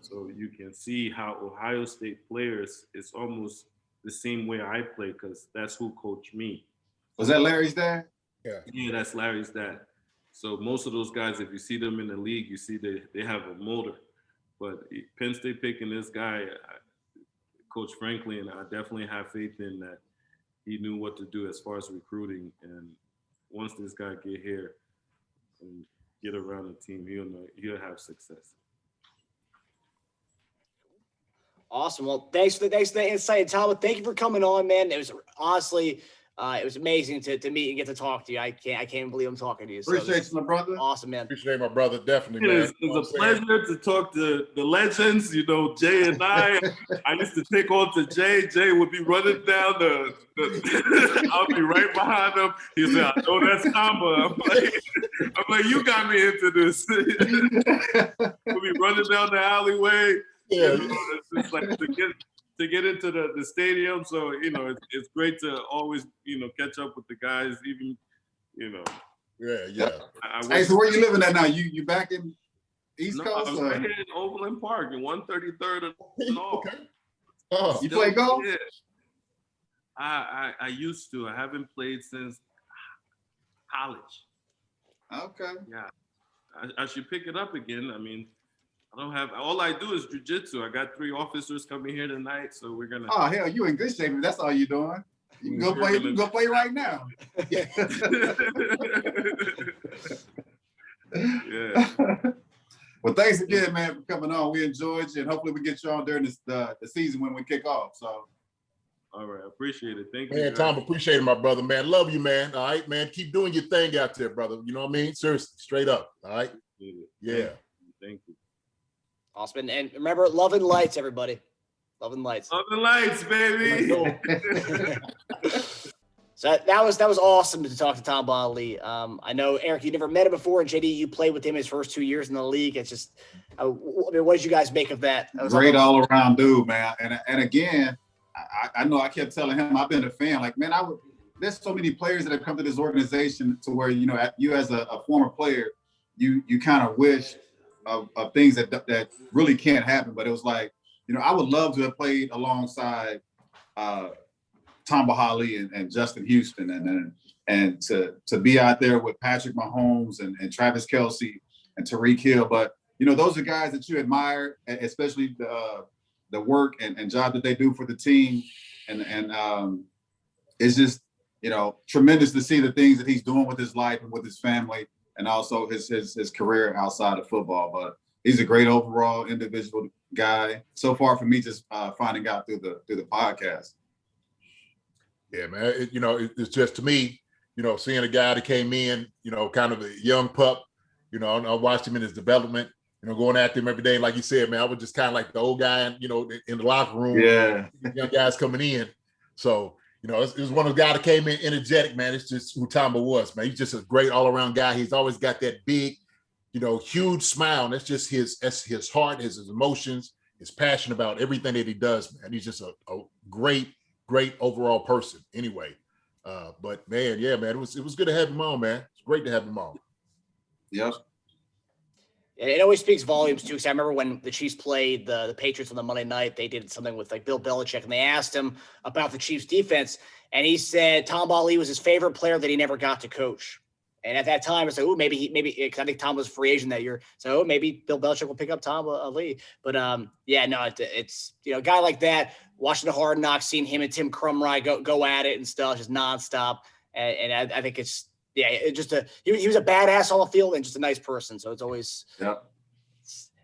So you can see how Ohio State players is almost the same way I play because that's who coached me. Was that Larry's dad? Yeah, that's Larry's dad. So most of those guys, if you see them in the league, you see they have a motor. But Penn State picking this guy, Coach Franklin, I definitely have faith in that he knew what to do as far as recruiting. And once this guy get here and get around the team, he'll have success. Awesome. Well, thanks for the insight, Tom. Thank you for coming on, man. It was honestly, it was amazing to meet and get to talk to you. I can't believe I'm talking to you. So Appreciate you, my brother. Awesome, man. Appreciate my brother, definitely, man. It's a pleasure to talk to the legends. Jay and I used to take on to Jay. Jay would be running down I'll be right behind him. He said, I know that's Tamba. I'm like, you got me into this. We'll be running down the alleyway. Yeah. It's just like to get into the stadium. So, it's great to always, catch up with the guys, even, Yeah. Hey, so where you living at now? You back in East Coast? I was right here in Overland Park in 133rd and all. Okay. Oh. You play golf? Yeah. I used to. I haven't played since college. Okay. Yeah. I should pick it up again. I mean, I don't have, all I do is jujitsu. I got 3 officers coming here tonight, so we're gonna. Oh hell, you in good shape if that's all you're doing. You can go play. You can go play right now. Yeah. Well, thanks again, man, for coming on. We enjoyed you, and hopefully we get you on during the season when we kick off. So. All right, appreciate it. Thank you. Man, Tom, appreciate it, my brother, man. Love you, man. All right, man. Keep doing your thing out there, brother. You know what I mean? Seriously, straight up. All right. Yeah. Thank you. Awesome. And remember, love and lights, everybody. Love and lights. Love and lights, baby. So that was awesome to talk to Tamba Hali. I know, Eric, you never met him before, and JD, you played with him his first 2 years in the league. It's just, what did you guys make of that? Great all around dude, man. And again, I know I kept telling him I've been a fan. Like, man, there's so many players that have come to this organization to where, you as a former player, you kind of wish of things that really can't happen. But it was like, I would love to have played alongside Tamba Hali and Justin Houston and to be out there with Patrick Mahomes and Travis Kelce and Tyreek Hill. But, those are guys that you admire, especially the work and job that they do for the team. And it's just, tremendous to see the things that he's doing with his life and with his family and also his career outside of football. But he's a great overall individual guy. So far for me, just finding out through the podcast. Yeah, man. It's just, to me, seeing a guy that came in, kind of a young pup, I watched him in his development, going after him every day. Like you said, man, I was just kind of like the old guy, in the locker room. Yeah. Young guys coming in. So, it was one of the guys that came in energetic, man. It's just who Tamba was, man. He's just a great all-around guy. He's always got that big, huge smile. And that's just his heart, his emotions, his passion about everything that he does, man. He's just a great overall person anyway. But man, yeah, man, it was good to have him on, man. It's great to have him on. Yep. It always speaks volumes too, because I remember when the Chiefs played the Patriots on the Monday night, they did something with like Bill Belichick, and they asked him about the Chiefs defense, and he said Tamba Hali was his favorite player that he never got to coach. And at that time, it's like, oh, maybe because I think Tom was a free agent that year, so maybe Bill Belichick will pick up Tamba Hali. But yeah, no, it's a guy like that. Watching the Hard Knocks, seeing him and Tim Crumry go at it and stuff, just nonstop. And I think it's he was a badass on the field and just a nice person. So it's always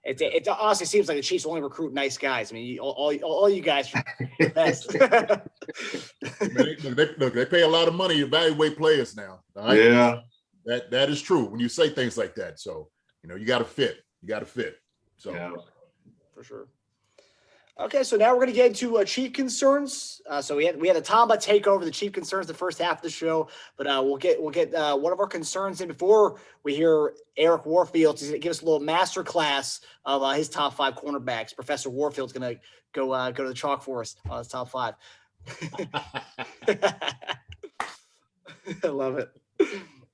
It honestly seems like the Chiefs only recruit nice guys. I mean, all you guys are the best. They pay a lot of money to evaluate players now. All right? Yeah. That is true when you say things like that. So, you got to fit. You got to fit. So, Yeah. For sure. Okay, so now we're going to get into Chief concerns. So we had the Tamba take over the Chief concerns the first half of the show, but we'll get one of our concerns in before we hear Eric Warfield to give us a little master class of his top 5 cornerbacks. Professor Warfield's going to go to the chalk for us on his top 5. I love it.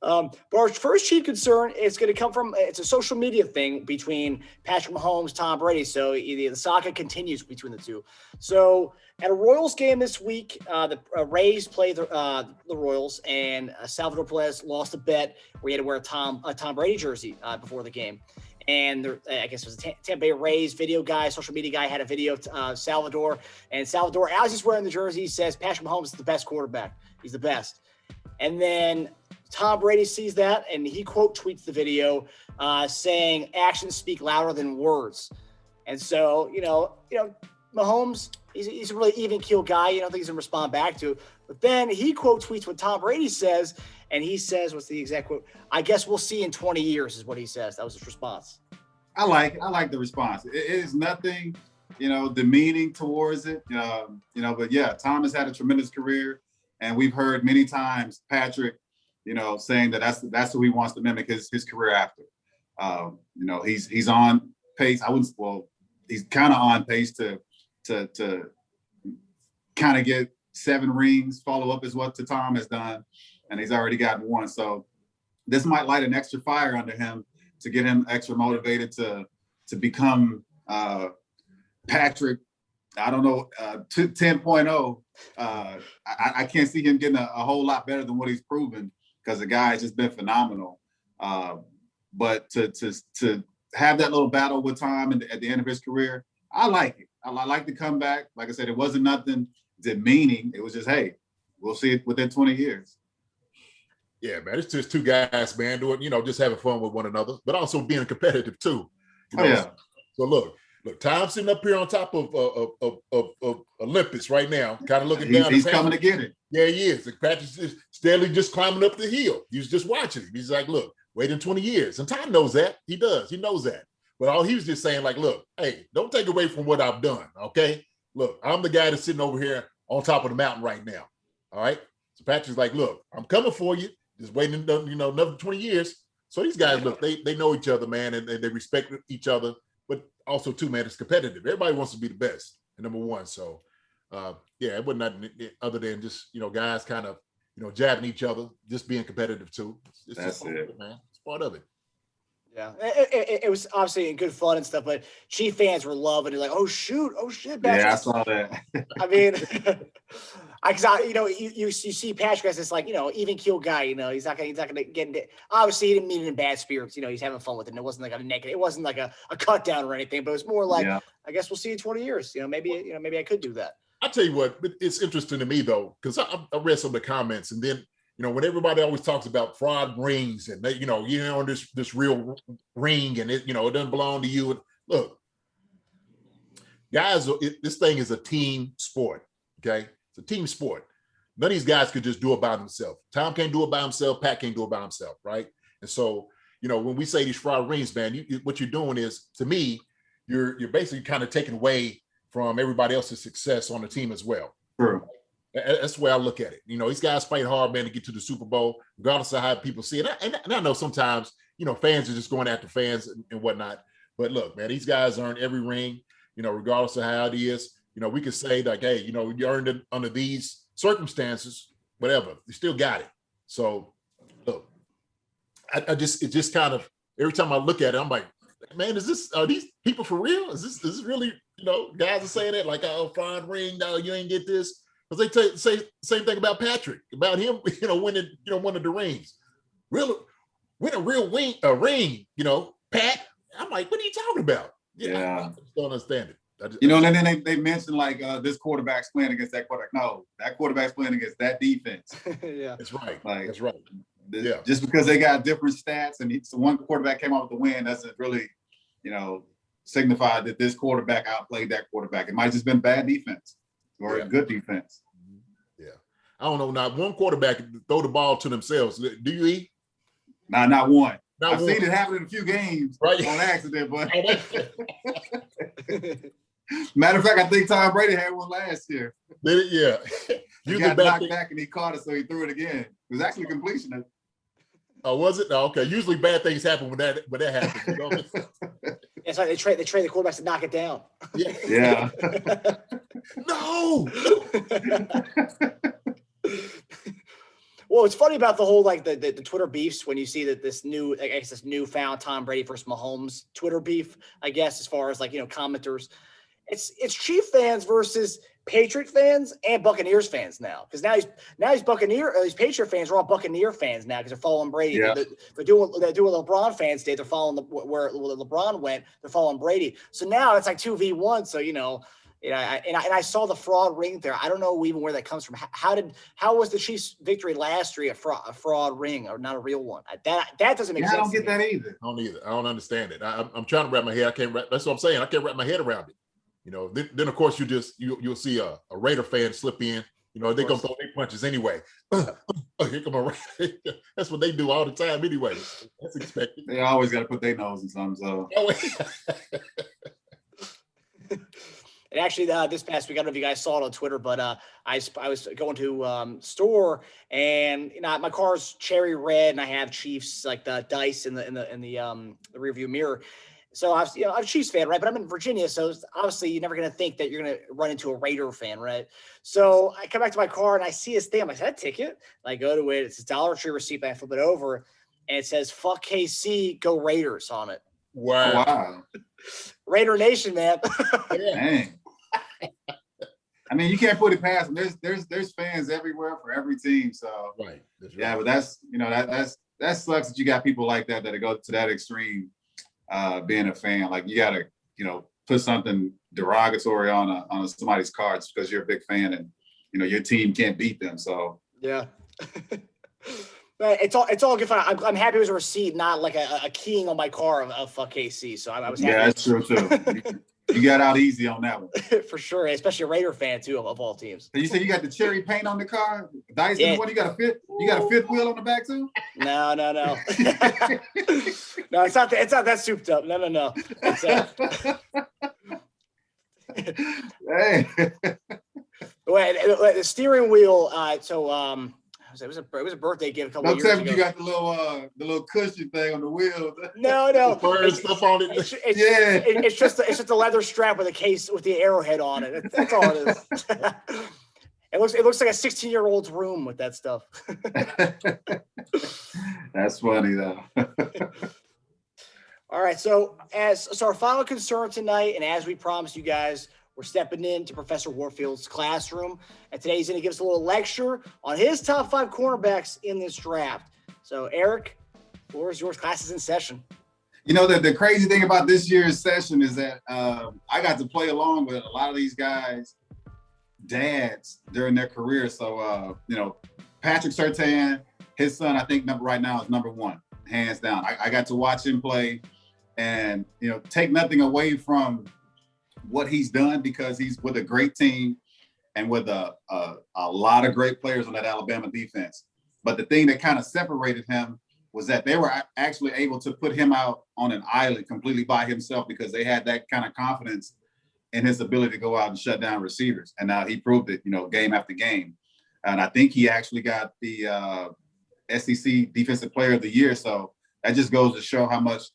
But our first Chief concern is going to come from it's a social media thing between Patrick Mahomes, Tom Brady. So the saga continues between the two. So at a Royals game this week, the Rays played the Royals, and Salvador Perez lost a bet where he had to wear a Tom Brady jersey before the game. And I guess it was a Tampa Bay Rays video guy, social media guy, had a video of Salvador. And Salvador, as he's wearing the jersey, says Patrick Mahomes is the best quarterback. He's the best. And then Tom Brady sees that, and he quote tweets the video saying, "Actions speak louder than words." And so, Mahomes, he's a really even keel guy. You don't think he's going to respond back to it. But then he quote tweets what Tom Brady says, and he says, what's the exact quote? "I guess we'll see in 20 years," is what he says. That was his response. I like the response. It is nothing, demeaning towards it. But yeah, Tom has had a tremendous career, and we've heard many times Patrick, saying that that's who he wants to mimic his career after. He's on pace. He's kind of on pace to kind of get 7 rings. Follow up is what Tom has done, and he's already gotten 1. So this might light an extra fire under him to get him extra motivated to become Patrick. I don't know, 10.0. I can't see him getting a whole lot better than what he's proven, because the guy has just been phenomenal. But to have that little battle with Tom at the end of his career, I like it. I like the comeback. Like I said, it wasn't nothing demeaning. It was just, hey, we'll see it within 20 years. Yeah, man, it's just 2 guys, man, doing, just having fun with one another, but also being competitive too. Yeah. So look, Tom's sitting up here on top of Olympus right now, kind of looking down. He's coming to get it. Yeah, he is. Patrick's just steadily just climbing up the hill. He's just watching him. He's like, look, wait in 20 years. And Tom knows that. He does. He knows that. But all he was just saying, like, look, hey, don't take away from what I've done, okay? Look, I'm the guy that's sitting over here on top of the mountain right now, all right? So Patrick's like, look, I'm coming for you. Just waiting, another 20 years. So these guys, look, they know each other, man, and they respect each other. But also, too, man, it's competitive. Everybody wants to be the best and number one. So, it wasn't nothing other than just, guys kind of, jabbing each other, just being competitive, too. That's it, man. It's part of it. Yeah, it was obviously good fun and stuff, but Chief fans were loving it. Like, oh shit, Patrick. Yeah, I saw that. I mean, you see Patrick as this even keel guy. He's not gonna get into. Obviously, he didn't mean it in bad spirits. He's having fun with it. And it wasn't like a negative. It wasn't like a cut down or anything. But it was more like, I guess we'll see in 20 years. Maybe I could do that. I tell you what, it's interesting to me though, because I read some of the comments, and then when everybody always talks about fraud rings and they, this real ring and it doesn't belong to you. And look, guys, this thing is a team sport. Okay, it's a team sport. None of these guys could just do it by themselves. Tom can't do it by himself. Pat can't do it by himself, right? And so, when we say these fraud rings, man, what you're doing is, to me, you're basically kind of taking away from everybody else's success on the team as well. True. That's the way I look at it. These guys fight hard, man, to get to the Super Bowl, regardless of how people see it. And I know sometimes, fans are just going after fans and whatnot. But look, man, these guys earn every ring, regardless of how it is. We could say like, hey, you earned it under these circumstances, whatever. You still got it. So, look, it just kind of, every time I look at it, I'm like, man, are these people for real? Is this really, guys are saying that like, oh, fine ring, no, you ain't get this. Because they say the same thing about Patrick, about him, winning, one of the rings. Win a real ring, Pat. I'm like, what are you talking about? Yeah. I just don't understand it. And then they mentioned like this quarterback's playing against that quarterback. No, that quarterback's playing against that defense. Yeah, that's right. That's right. Yeah. Just because they got different stats and one quarterback came out with the win doesn't really, signified that this quarterback outplayed that quarterback. It might have just been bad defense or good defense. Yeah. I don't know. Not one quarterback can throw the ball to themselves. Do you, E? Not one. Not I've one. seen it happen in a few games Right. on accident, but matter of fact, I think Tom Brady had one last year. Yeah. He got knocked back and he caught it, so he threw it again. It was actually completion. Oh, was it? No, okay. Usually bad things happen when that happens. You know? It's like they trade the quarterbacks to knock it down. Yeah. No. Well, it's funny about the whole like the Twitter beefs when you see that this newfound Tom Brady versus Mahomes Twitter beef, I guess, as far as like, commenters. It's Chief fans versus Patriot fans and Buccaneers fans now, because now he's Patriot fans are all Buccaneer fans now because they're following Brady. Yeah. They're doing what LeBron fans did. They're following where LeBron went. They're following Brady. So now it's like 2v1. So I saw the fraud ring there. I don't know even where that comes from. How was the Chiefs' victory last year a fraud ring or not a real one? That doesn't make sense. I don't get that either. I don't understand it. I'm trying to wrap my head. That's what I'm saying. I can't wrap my head around it. Then of course you'll see a Raider fan slip in. They're gonna throw their punches anyway. Here come a Raider. That's what they do all the time anyway. That's expected. They always got to put their nose in something. So. And actually, this past week, I don't know if you guys saw it on Twitter, but I was going to store, and my car's cherry red, and I have Chiefs like the dice in the rearview mirror. So I'm a Chiefs fan, right? But I'm in Virginia, so obviously you're never gonna think that you're gonna run into a Raider fan, right? So I come back to my car and I see his thing. I'm like, is that a ticket? And I go to it. It's a Dollar Tree receipt. I flip it over, and it says "Fuck KC, go Raiders" on it. Wow. Raider Nation, man. Dang. I mean, you can't put it past them. There's fans everywhere for every team. So right. Yeah, but that sucks that you got people like that go to that extreme. Being a fan, like you gotta, put something derogatory on somebody's cards because you're a big fan and your team can't beat them. So yeah, but it's all good fun. I'm happy it was a receipt, not like a keying on my car of fuck KC. So I was happy. Yeah, that's true too. You got out easy on that one. For sure, especially a Raider fan too of all teams. So you said you got the cherry paint on the car, dice in the one. You got a fifth wheel on the back too. No. No, it's not that souped up. No. It's, hey. The steering wheel. It was a birthday gift a couple Don't of years tell me ago. you got the little cushion thing on the wheel. No. Bird stuff on it. It's just a leather strap with a case with the arrowhead on it. That's all it is. It looks like a 16-year-old's room with that stuff. That's funny though. All right, so our final concern tonight, and as we promised you guys, we're stepping into Professor Warfield's classroom, and today he's going to give us a little lecture on his top 5 cornerbacks in this draft. So, Eric, floor is yours. Class is in session. The crazy thing about this year's session is that I got to play along with a lot of these guys' dads during their career. So, Patrick Surtain, his son, I think right now is number 1, hands down. I got to watch him play and, take nothing away from what he's done because he's with a great team and with a lot of great players on that Alabama defense. But the thing that kind of separated him was that they were actually able to put him out on an island completely by himself because they had that kind of confidence in his ability to go out and shut down receivers. And now he proved it, game after game. And I think he actually got the SEC Defensive Player of the Year. So that just goes to show how much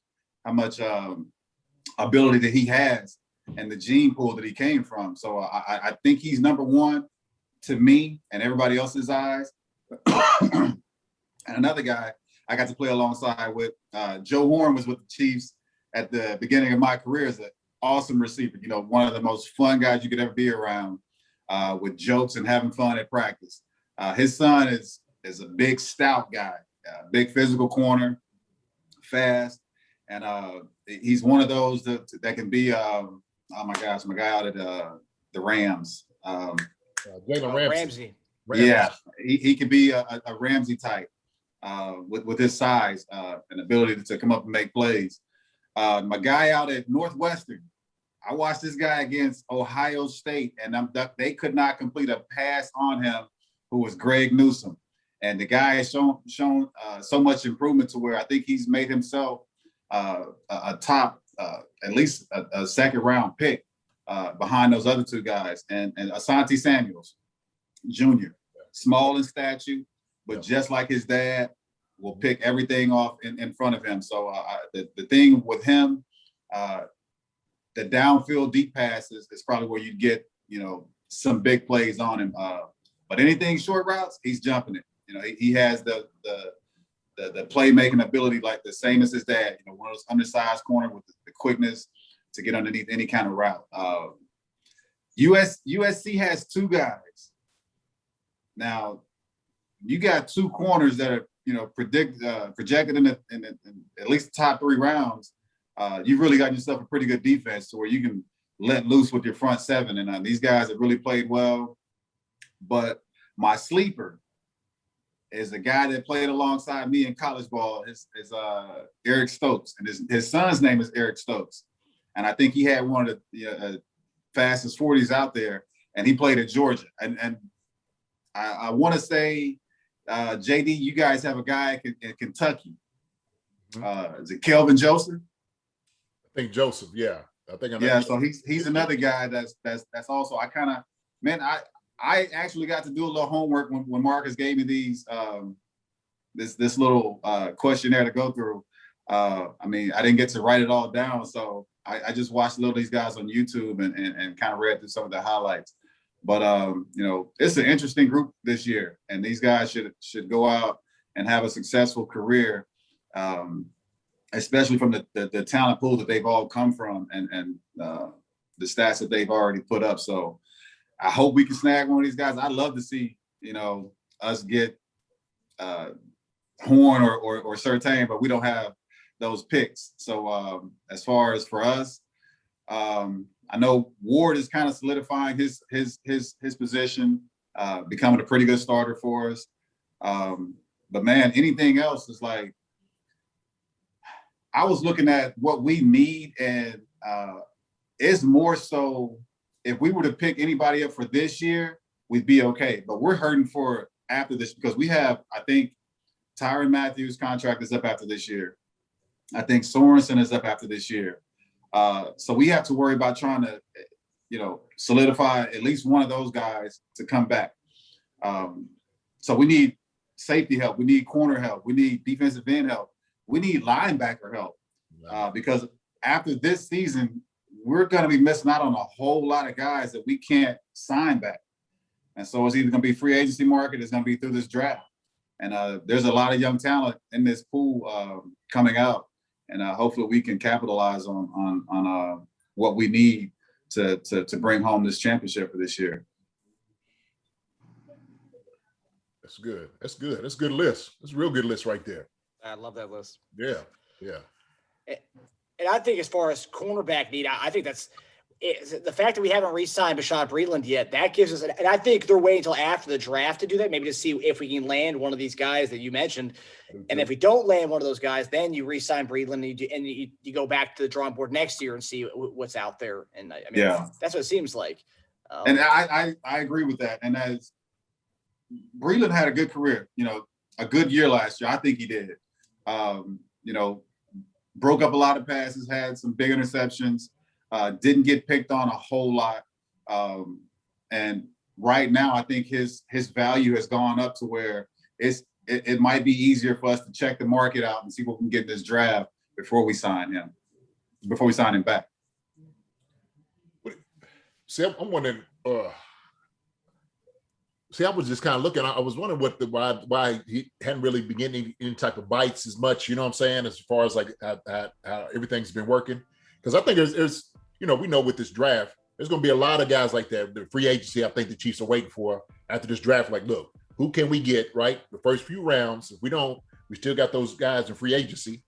ability that he has and the gene pool that he came from. So I think he's number 1 to me and everybody else's eyes. And another guy I got to play alongside with, Joe Horn was with the Chiefs at the beginning of my career as an awesome receiver. One of the most fun guys you could ever be around, with jokes and having fun at practice. His son is a big, stout guy, big physical corner, fast. And he's one of those that can be, oh my gosh, my guy out at the Rams. Jalen Ramsey. Yeah, he could be a Ramsey type with his size and ability to come up and make plays. My guy out at Northwestern, I watched this guy against Ohio State, and they could not complete a pass on him, who was Greg Newsome. And the guy has shown so much improvement to where I think he's made himself a top, at least a second round pick behind those other two guys. And Asante Samuels Jr., small in stature, but just like his dad, will pick everything off in front of him. So the thing with him, the downfield deep passes is probably where you get, some big plays on him. But anything short routes, he's jumping it. He has the playmaking ability like the same as his dad. One of those undersized corner with the quickness to get underneath any kind of route. USC has two guys. Now, you got two corners that are projected in at least the top 3 rounds. You've really got yourself a pretty good defense to where you can let loose with your front 7. And these guys have really played well. But my sleeper is a guy that played alongside me in college ball. Is Eric Stokes, and his son's name is Eric Stokes. And I think he had one of the fastest 40s out there, and he played at Georgia. And I want to say, JD, you guys have a guy in Kentucky. Is it Kelvin Joseph? I think Joseph, yeah. I think so he's another guy that's also, I actually got to do a little homework when Marcus gave me these this little questionnaire to go through. I didn't get to write it all down, so I just watched a little of these guys on YouTube and kind of read through some of the highlights. But it's an interesting group this year, and these guys should go out and have a successful career, especially from the talent pool that they've all come from and the stats that they've already put up. So I hope we can snag one of these guys. I'd love to see, us get Horn or Surtain, but we don't have those picks. So as far as for us, I know Ward is kind of solidifying his position, becoming a pretty good starter for us. But man, anything else is like, I was looking at what we need, and it's more so if we were to pick anybody up for this year, we'd be okay. But we're hurting for after this because we have, I think, Tyrann Matthews' contract is up after this year. I think Sorensen is up after this year. So we have to worry about trying to, solidify at least one of those guys to come back. So we need safety help. We need corner help. We need defensive end help. We need linebacker help because after this season, we're going to be missing out on a whole lot of guys that we can't sign back. And so it's either going to be free agency market, it's going to be through this draft. And there's a lot of young talent in this pool coming out. And hopefully we can capitalize on what we need to bring home this championship for this year. That's good. That's good. That's a good list. That's a real good list right there. I love that list. Yeah, yeah. And I think as far as cornerback need, I think that's the fact that we haven't re-signed Bashaud Breeland yet. That gives us, and I think they're waiting until after the draft to do that, maybe to see if we can land one of these guys that you mentioned. And if we don't land one of those guys, then you re-sign Breeland and you go back to the drawing board next year and see what's out there. And that's what it seems like. And I agree with that. And as Breeland had a good career, a good year last year. I think he did. Broke up a lot of passes, had some big interceptions, didn't get picked on a whole lot. And right now, I think his value has gone up to where it might be easier for us to check the market out and see what we can get in this draft before we sign him back. See, I'm wondering. I was just kind of looking. I was wondering why he hadn't really been getting any type of bites as much. You know what I'm saying? As far as like how everything's been working, because I think there's we know with this draft, there's going to be a lot of guys like that. The free agency, I think the Chiefs are waiting for after this draft. Like, look, who can we get right the first few rounds? If we don't, we still got those guys in free agency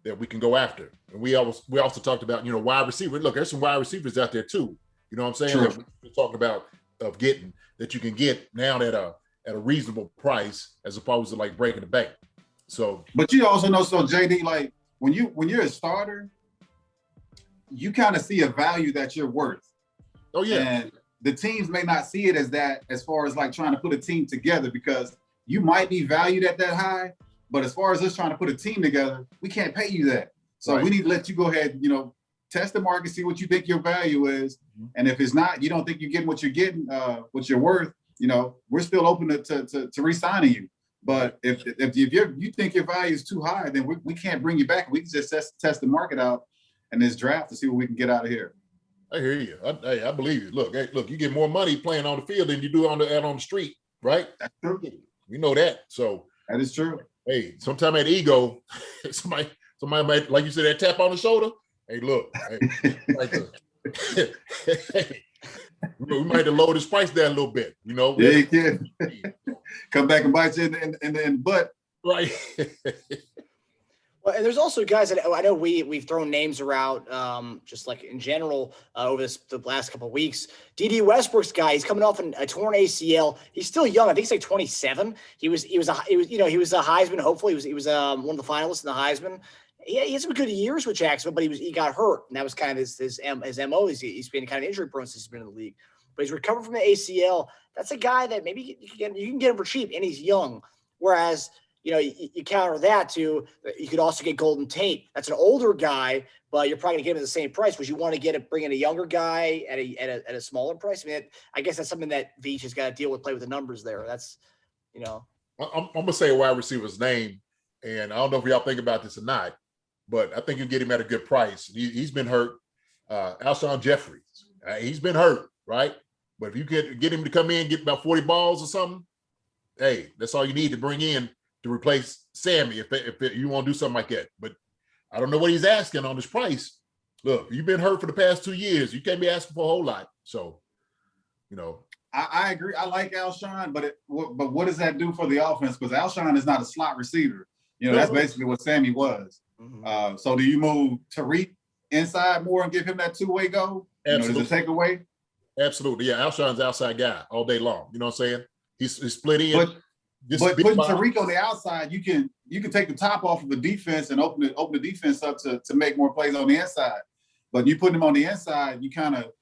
that we can go after. And we also talked about wide receiver. Look, there's some wide receivers out there too. You know what I'm saying? Sure. That we're talking about of getting that you can get now at a reasonable price as opposed to like breaking the bank. So, but you also know, so JD, like when you're a starter, you kind of see a value that you're worth. Oh yeah. And the teams may not see it as that, as far as like trying to put a team together, because you might be valued at that high, but as far as us trying to put a team together, we can't pay you that. So we need to let you go ahead, test the market, see what you think your value is. And if it's not, you don't think you're getting what you're getting, what you're worth, we're still open to re-signing you. But if you think your value is too high, then we can't bring you back. We can just test the market out in this draft to see what we can get out of here. I hear you. I believe you. Look, you get more money playing on the field than you do on the street, right? That's true. We know that. So that is true. Hey, sometimes that ego, somebody might, like you said, that tap on the shoulder. Hey, look, we might have lowered his price down a little bit, Yeah, you can. Come back and bite you in the butt. Right. Well, and there's also guys that I know we've thrown names around, just like in general over the last couple of weeks. D.D. Westbrook's guy, he's coming off a torn ACL. He's still young. I think he's like 27. He was a Heisman. Hopefully, he was one of the finalists in the Heisman. He had some good years with Jacksonville, but he got hurt, and that was kind of his MO. He's been kind of injury prone since he's been in the league, but he's recovered from the ACL. That's a guy that maybe you can get him for cheap, and he's young. Whereas you counter that to, you could also get Golden Tate. That's an older guy, but you're probably gonna get him at the same price. Would you want to bring in a younger guy at a smaller price? I mean, I guess that's something that Veach has got to deal with, play with the numbers there. That's, I'm gonna say a wide receiver's name, and I don't know if y'all think about this or not, but I think you get him at a good price. He's been hurt. Alshon Jeffries, he's been hurt, right? But if you get him to come in, get about 40 balls or something, hey, that's all you need to bring in to replace Sammy if you want to do something like that. But I don't know what he's asking on his price. Look, you've been hurt for the past 2 years. You can't be asking for a whole lot. So, I agree. I like Alshon, but what does that do for the offense? Because Alshon is not a slot receiver. That's basically what Sammy was. Mm-hmm. So do you move Tariq inside more and give him that two-way go? Absolutely. Does it take away? Absolutely. Yeah, Alshon's outside guy all day long. You know what I'm saying? He's split in. But putting Tariq on the outside, you can take the top off of the defense and open the defense up to make more plays on the inside. But you put him on the inside, you kind of,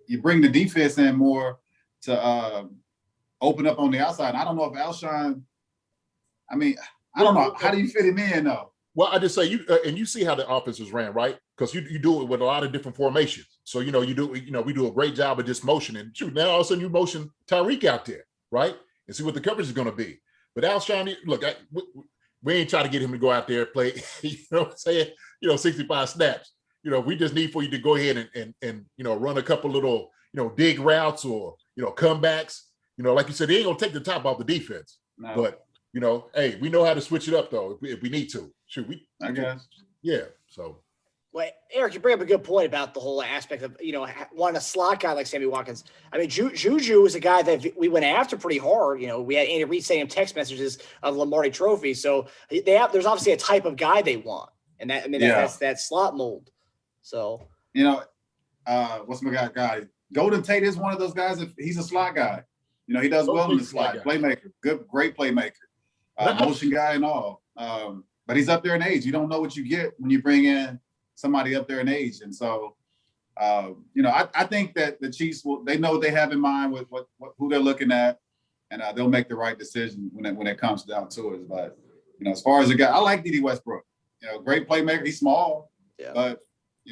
you bring the defense in more to open up on the outside. I don't know if Alshon, I don't know. How do you fit him in though? Well, I just say you see how the offense is ran, right? Because you do it with a lot of different formations. So we do a great job of just motioning. Shoot, now all of a sudden you motion Tyreek out there, right? And see what the coverage is going to be. But Alshon, look, we ain't trying to get him to go out there and play, 65 snaps. We just need for you to go ahead and run a couple little, dig routes or, comebacks. Like you said, they ain't going to take the top off the defense. No. But, hey, we know how to switch it up, though, if we need to. Shoot, I guess. Yeah, so. Well, Eric, you bring up a good point about the whole aspect of, wanting a slot guy like Sammy Watkins. I mean, Juju is a guy that we went after pretty hard. We had Andy Reid sending him text messages of Lombardi Trophy. So there's obviously a type of guy they want. And that's that slot mold. So, what's my guy? Golden Tate is one of those guys. He's a slot guy. He does well in the slot. Playmaker, great playmaker, motion guy and all. But he's up there in age. You don't know what you get when you bring in somebody up there in age. And so, I think that the Chiefs they know what they have in mind with who they're looking at, and they'll make the right decision when it comes down to it. But, as far as a guy, I like D.D. Westbrook. Great playmaker. He's small, but,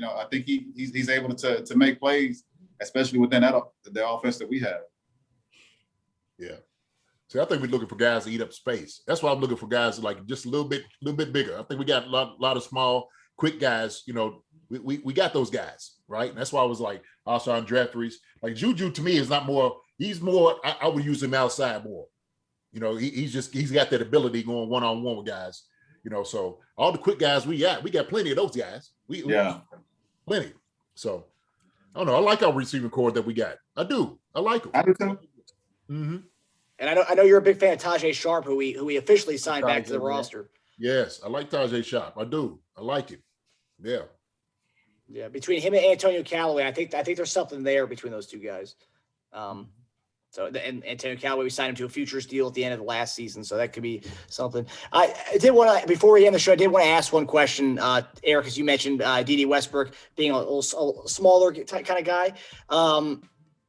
I think he's able to make plays, especially within the offense that we have. Yeah. See, I think we're looking for guys to eat up space. That's why I'm looking for guys like just a little bit bigger. I think we got a lot of small, quick guys. We got those guys, right? And that's why I was like Alshon Jeffries. Like Juju to me is not more. He's more. I would use him outside more. He's got that ability going one-on-one with guys. So all the quick guys we got plenty of those guys. We plenty. So I don't know. I like our receiving core that we got. I do. I like them. I do too. Mm-hmm. And I know you're a big fan of Tajay Sharp, who we officially signed back to the roster. Yes, I like Tajay Sharp. I do. I like him. Yeah. Yeah, between him and Antonio Callaway, I think there's something there between those two guys. So, and Antonio Callaway, we signed him to a futures deal at the end of the last season. So that could be something. I did want to, before we end the show, I did want to ask one question, Eric, as you mentioned, D.D. Westbrook being a little smaller kind of guy.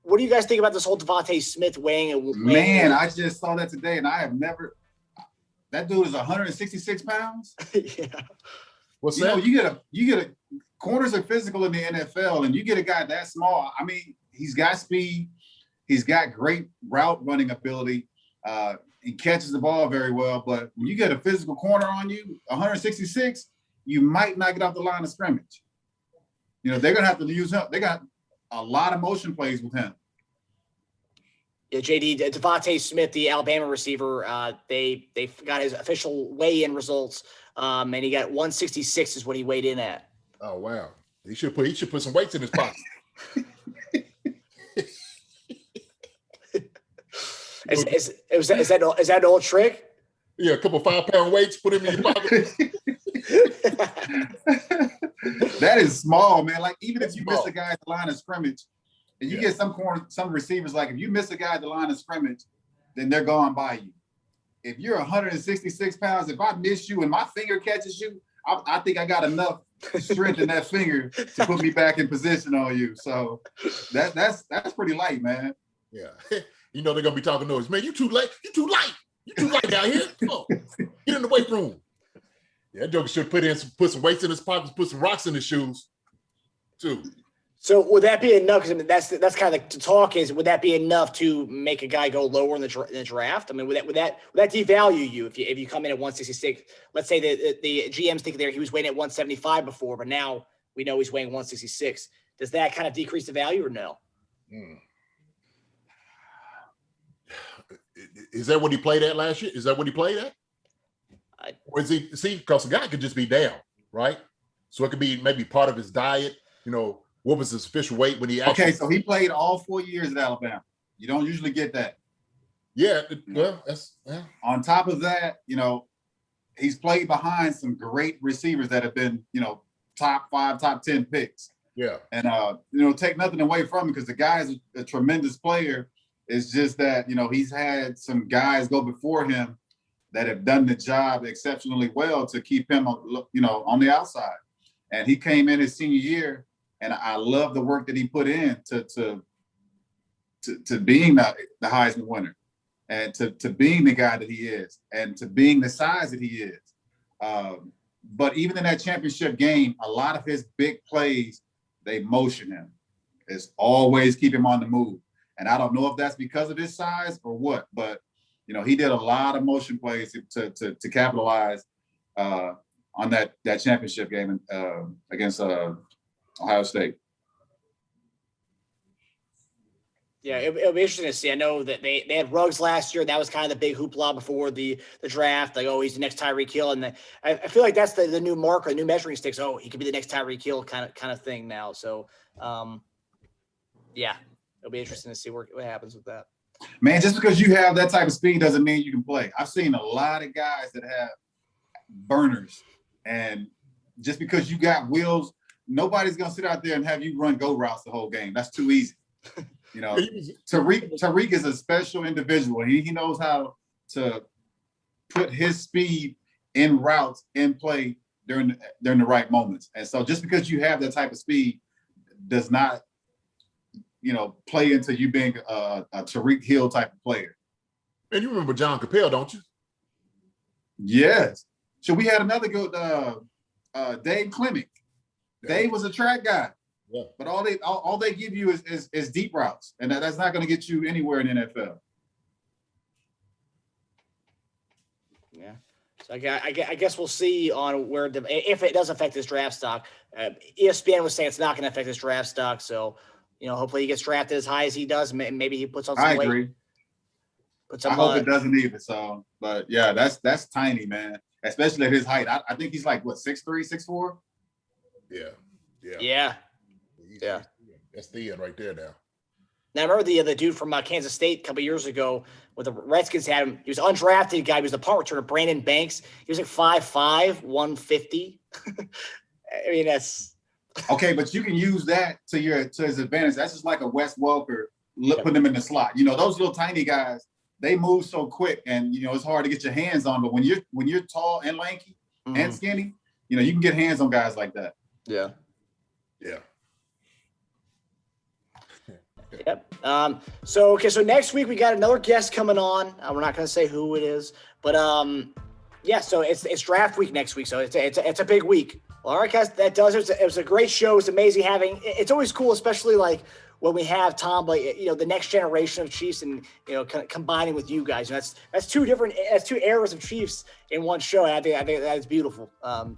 What do you guys think about this whole Devontae Smith weighing? Man, I just saw that today, and I have never. That dude is 166 pounds. Yeah. What's You that? know, you get a corners are physical in the NFL, and you get a guy that small. I mean, he's got speed. He's got great route running ability. He catches the ball very well. But when you get a physical corner on you, 166, you might not get off the line of scrimmage. You know, they're going to have to use him. They got a lot of motion plays with him. Yeah, JD, Devontae Smith, the Alabama receiver, they got his official weigh-in results, and he got 166 is what he weighed in at. Oh wow, he should put some weights in his pocket. Is that an old trick? Yeah, a couple 5-pound weights, put him in your pocket. That is small, man. Like, even if you miss a guy at the line of scrimmage, and you get some receivers, like if you miss a guy at the line of scrimmage, then they're going by you. If you're 166 pounds, if I miss you and my finger catches you, I think I got enough strength in that finger to put me back in position on you. So that's pretty light, man. Yeah. You know they're gonna be talking noise. Man, you too late. You too light down here. Come on. Get in the weight room. Yeah, that joker should put some weights in his pockets, put some rocks in his shoes, too. So would that be enough? Because I mean, that's kind of like the talk is. Would that be enough to make a guy go lower in the draft? I mean, would that devalue you if you come in at 166? Let's say the GM's thinking there he was weighing at 175 before, but now we know he's weighing 166. Does that kind of decrease the value or no? Is that what he played at last year? Is that what he played at? Or is he, because the guy could just be down, right? So it could be maybe part of his diet. You know, what was his official weight when he actually... Okay, so he played all 4 years at Alabama. You don't usually get that. Yeah, well, that's... Yeah. On top of that, you know, he's played behind some great receivers that have been, you know, top 5, top 10 picks. Yeah. And, you know, take nothing away from him because the guy is a tremendous player. It's just that, you know, he's had some guys go before him that have done the job exceptionally well to keep him, you know, on the outside. And he came in his senior year, and I love the work that he put in to being the Heisman winner, and to being the guy that he is, and to being the size that he is. But even in that championship game, a lot of his big plays, they motion him. It's always keep him on the move. And I don't know if that's because of his size or what, but you know, he did a lot of motion plays to capitalize on that championship game against Ohio State. Yeah, it'll be interesting to see. I know that they had Ruggs last year. That was kind of the big hoopla before the draft. Like, oh, he's the next Tyreek Hill, and I feel like that's the new marker, the new measuring sticks. Oh, he could be the next Tyreek Hill kind of thing now. So, yeah, it'll be interesting to see what happens with that. Man, just because you have that type of speed doesn't mean you can play. I've seen a lot of guys that have burners, and just because you got wheels, nobody's gonna sit out there and have you run go routes the whole game. That's too easy. You know, Tariq is a special individual. He knows how to put his speed in routes in play during the right moments. And so just because you have that type of speed does not, you know, play into you being a Tariq Hill type of player. And you remember John Capel, don't you? Yes. So we had another good Dave Clemick. Dave was a track guy. Yeah. But all they give you is deep routes, and that's not going to get you anywhere in the NFL. Yeah. So I guess we'll see on where if it does affect his draft stock. ESPN was saying it's not going to affect his draft stock. So, you know, hopefully he gets drafted as high as he does. Maybe he puts on some weight. I agree. I hope it doesn't either. So, but yeah, that's tiny, man. Especially at his height. I think he's like what 6'3", 6'4". Yeah. Yeah. Yeah. That's the end right there now. Now, I remember the dude from Kansas State a couple years ago with the Redskins had him. He was an undrafted guy. He was the punt returner, Brandon Banks. He was like 5'5", 150. I mean, that's... Okay, but you can use that to his advantage. That's just like a Wes Welker putting them in the slot. You know, those little tiny guys, they move so quick, and you know it's hard to get your hands on. But when you're tall and lanky and skinny, you know you can get hands on guys like that. Yeah. Yeah. Yep. So next week we got another guest coming on. We're not going to say who it is, but yeah. So it's draft week next week. So it's a big week. Well, all right, guys. That does it. It was a great show. It's amazing having. It's always cool, especially like when we have Tamba, you know, the next generation of Chiefs, and you know, combining with you guys. And that's two eras of Chiefs in one show. And I think that is beautiful.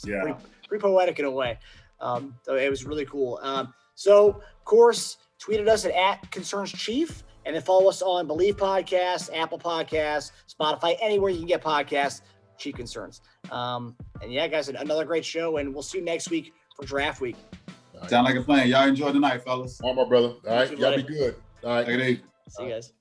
Yeah. Pretty poetic in a way. So it was really cool. So of course, tweeted us at @ConcernsChief, and then follow us on Believe Podcasts, Apple Podcasts, Spotify, anywhere you can get podcasts. Chief Concerns. And yeah, guys, another great show, and we'll see you next week for draft week. Right. Sound like a plan. Y'all enjoy the night, fellas. All right, my brother. All right, You too, y'all buddy. be good. All right. Take it easy. See you guys.